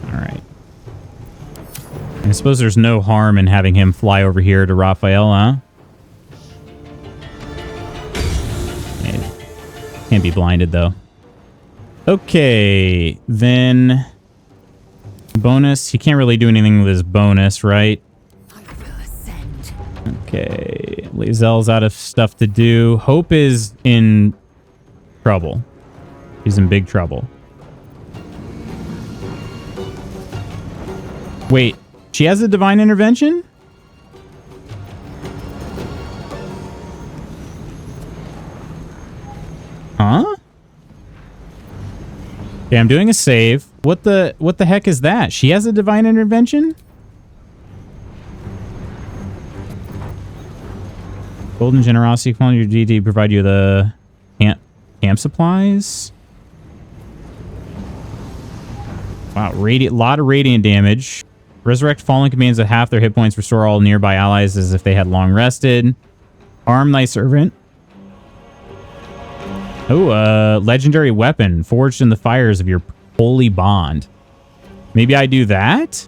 All right. I suppose there's no harm in having him fly over here to Raphael, huh? Can't be blinded, though. Okay, then bonus. He can't really do anything with his bonus, right? Okay, Lae'zel's out of stuff to do. Hope is in trouble. He's in big trouble. Wait, she has a divine intervention? Huh? Okay, I'm doing a save. What the heck is that? She has a divine intervention? Golden generosity, calling your deity, provide you the camp supplies. Wow, lot of radiant damage. Resurrect fallen commands at half their hit points. Restore all nearby allies as if they had long rested. Arm thy servant. Oh, legendary weapon forged in the fires of your holy bond. Maybe I do that?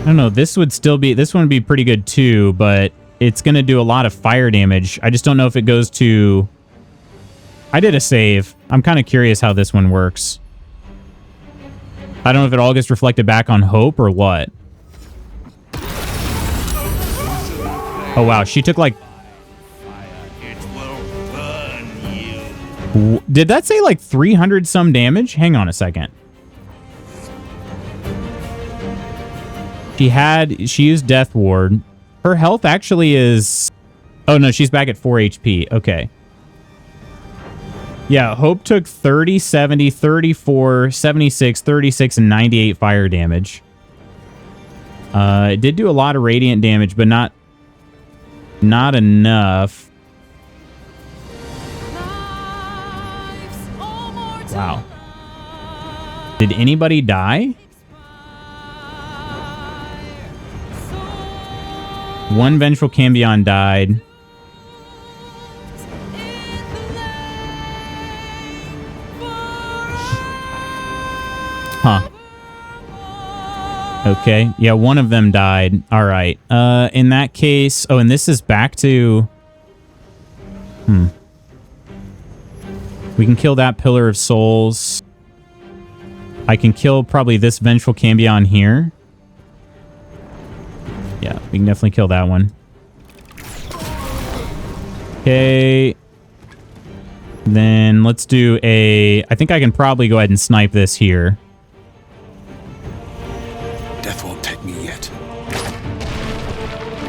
I don't know. This one would be pretty good too, but it's going to do a lot of fire damage. I just don't know if it goes to... I did a save. I'm kind of curious how this one works. I don't know if it all gets reflected back on Hope or what. Oh, wow. She took like... Did that say like 300 some damage? Hang on a second. She used Death Ward. Her health actually is... Oh, no. She's back at 4 HP. Okay. Yeah, Hope took 30, 70, 34, 76, 36, and 98 fire damage. It did do a lot of radiant damage, but not enough. Wow. Did anybody die? One Vengeful Cambion died. Huh. Okay. Yeah, one of them died. All right. In that case... Oh, and this is back to... We can kill that Pillar of Souls. I can kill probably this Vengeful Cambion here. Yeah, we can definitely kill that one. Okay. Then let's do a... I think I can probably go ahead and snipe this here. Death won't take me yet.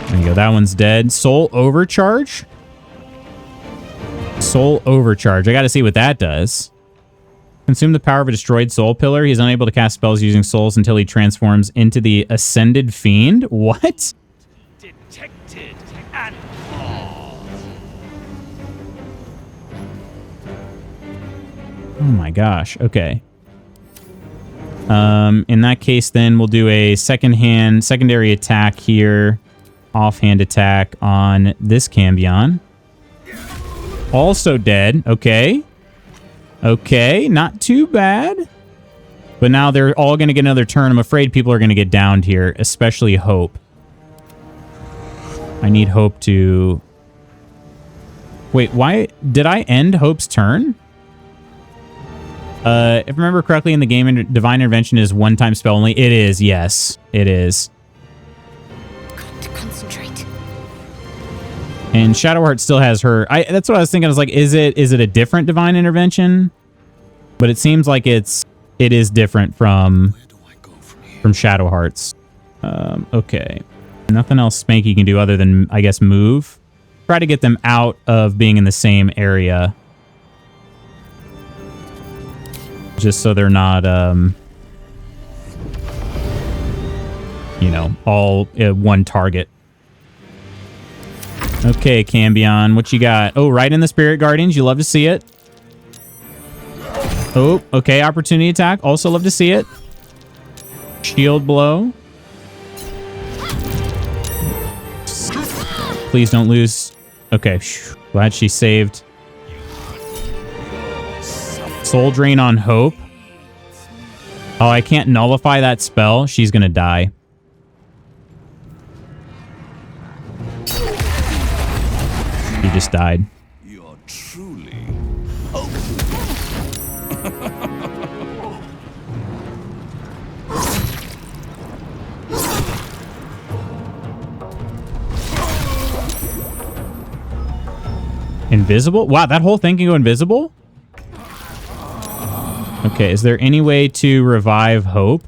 There you go. That one's dead. Soul Overcharge? Soul Overcharge. I got to see what that does. Consume the power of a destroyed soul pillar. He's unable to cast spells using souls until he transforms into the ascended fiend. What? Detected and paused. Oh my gosh. Okay. In that case, then we'll do a secondary attack here. Offhand attack on this Cambion. Also dead. Okay. Okay, not too bad. But now they're all going to get another turn. I'm afraid people are going to get downed here, especially Hope. I need Hope to... Wait, why did I end Hope's turn? If I remember correctly in the game, Divine Intervention is one-time spell only. It is, yes. It is. Got to concentrate. And Shadowheart still has her. That's what I was thinking. I was like, is it a different Divine Intervention? But it seems like it is different from Shadowheart's. Okay. Nothing else Spanky can do other than, I guess, move. Try to get them out of being in the same area. Just so they're not, you know, all one target. Okay, Cambion, what you got? Oh, right in the Spirit Guardians. You love to see it. Oh, okay. Opportunity attack. Also love to see it. Shield blow. Please don't lose. Okay. Glad she saved. Soul Drain on Hope. Oh, I can't nullify that spell. She's going to die. He just died. You're truly Invisible? Wow, that whole thing can go invisible? Okay, is there any way to revive Hope?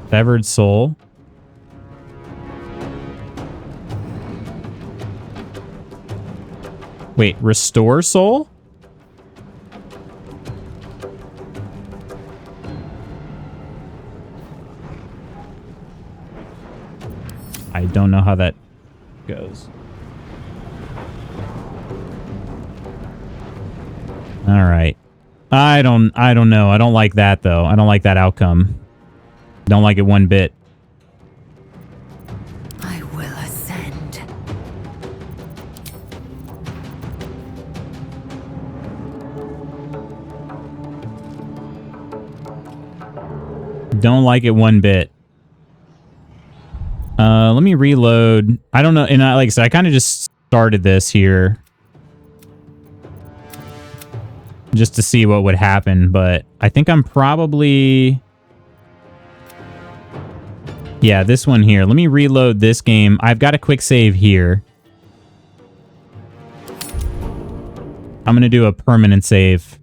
Severed Soul. Wait, Restore Soul? I don't know how that goes. All right. I don't know. I don't like that though. I don't like that outcome. Don't like it one bit. I will ascend. Don't like it one bit. Let me reload. I don't know. And like I said, I kind of just started this here just to see what would happen, but I think I'm probably... Yeah, this one here. Let me reload this game. I've got a quick save here. I'm going to do a permanent save.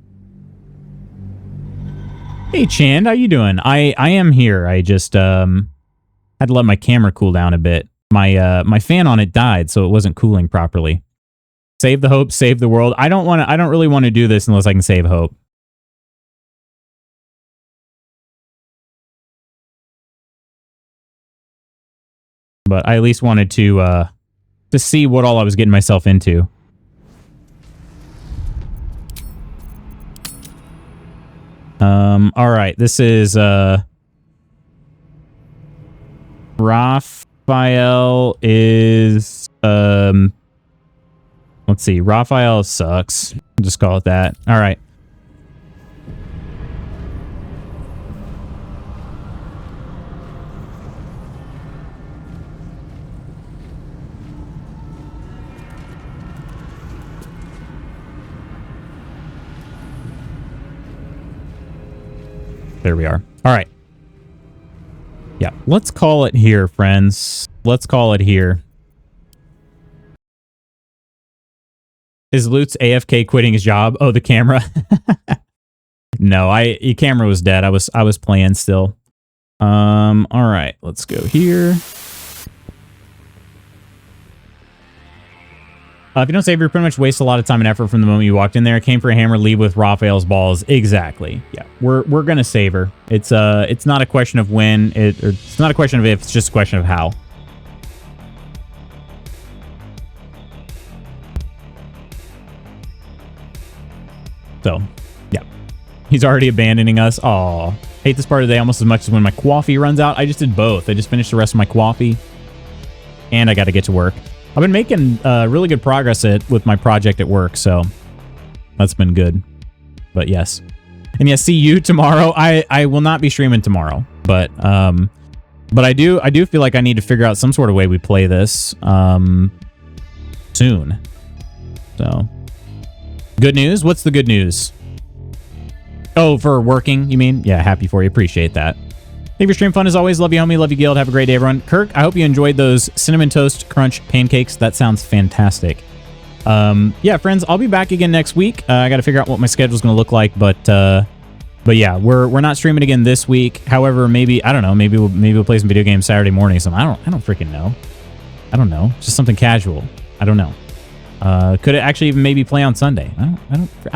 Hey, Chand, how you doing? I am here. I just had to let my camera cool down a bit. My fan on it died, so it wasn't cooling properly. Save the Hope, save the world. I don't really want to do this unless I can save Hope. But I at least wanted to see what all I was getting myself into. All right, this is Raphael is let's see. Raphael sucks. I'll just call it that. All right. There we are. All right. Yeah, let's call it here, friends. Let's call it here. Is Lutz AFK quitting his job? Oh, the camera. No, your camera was dead. I was playing still. All right, let's go here. If you don't save, you pretty much waste a lot of time and effort from the moment you walked in there. Came for a hammer, leave with Raphael's balls. Exactly. Yeah, we're gonna savor. It's not a question of when. It's not a question of if. It's just a question of how. So, yeah, he's already abandoning us. Aw, hate this part of the day almost as much as when my coffee runs out. I just did both. I just finished the rest of my coffee, and I got to get to work. I've been making really good progress with my project at work, so that's been good. But yes. And yes, see you tomorrow. I will not be streaming tomorrow, but I do feel like I need to figure out some sort of way we play this soon. So, good news? What's the good news? Oh, for working, you mean? Yeah, happy for you. Appreciate that. Thank you for stream fun as always. Love you, homie. Love you, Guild. Have a great day, everyone. Kirk, I hope you enjoyed those Cinnamon Toast Crunch pancakes. That sounds fantastic. Yeah, friends, I'll be back again next week. I got to figure out what my schedule's going to look like, but yeah, we're not streaming again this week. However, maybe, I don't know, maybe we'll play some video games Saturday morning or something. I don't freaking know. I don't know. Just something casual. I don't know. Could it actually even maybe play on Sunday? I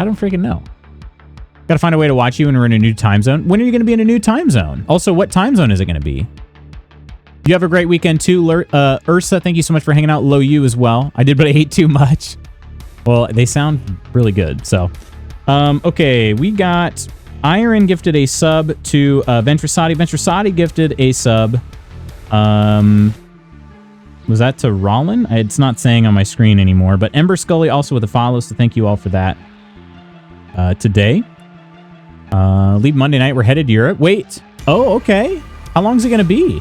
don't freaking know. Got to find a way to watch you when we're in a new time zone. When are you going to be in a new time zone? Also, what time zone is it going to be? You have a great weekend too, Ursa. Thank you so much for hanging out. Low you as well. I did, but I ate too much. Well, they sound really good. So, okay, we got Iron gifted a sub to Ventrasati. Ventrasati gifted a sub. Was that to Rollin? It's not saying on my screen anymore. But Ember Scully also with a follow. So thank you all for that. Today. Leave Monday night. We're headed to Europe. Wait. Oh, okay. How long is it going to be?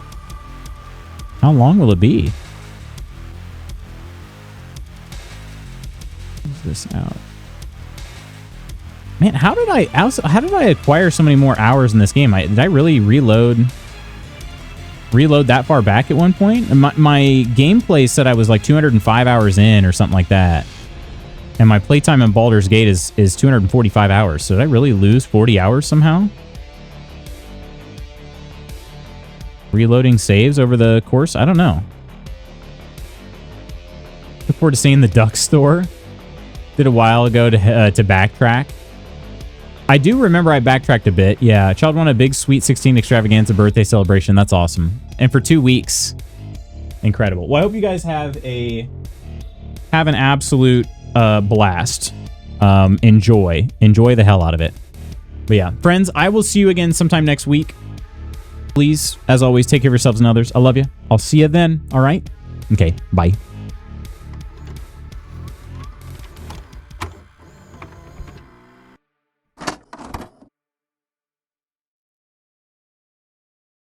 How long will it be? Where's this out? Man, how did I acquire so many more hours in this game? Did I really reload that far back at one point? My gameplay said I was like 205 hours in or something like that. And my playtime in Baldur's Gate is 245 hours. So did I really lose 40 hours somehow? Reloading saves over the course? I don't know. Look forward to seeing the Duck Store. Did a while ago to backtrack. I do remember I backtracked a bit. Yeah, child won a big Sweet 16 extravaganza birthday celebration. That's awesome. And for 2 weeks. Incredible. Well, I hope you guys have an absolute blast. Enjoy the hell out of it. But yeah, friends, I will see you again sometime next week. Please, as always, take care of yourselves and others. I love you. I'll see you then. All right. Okay. Bye.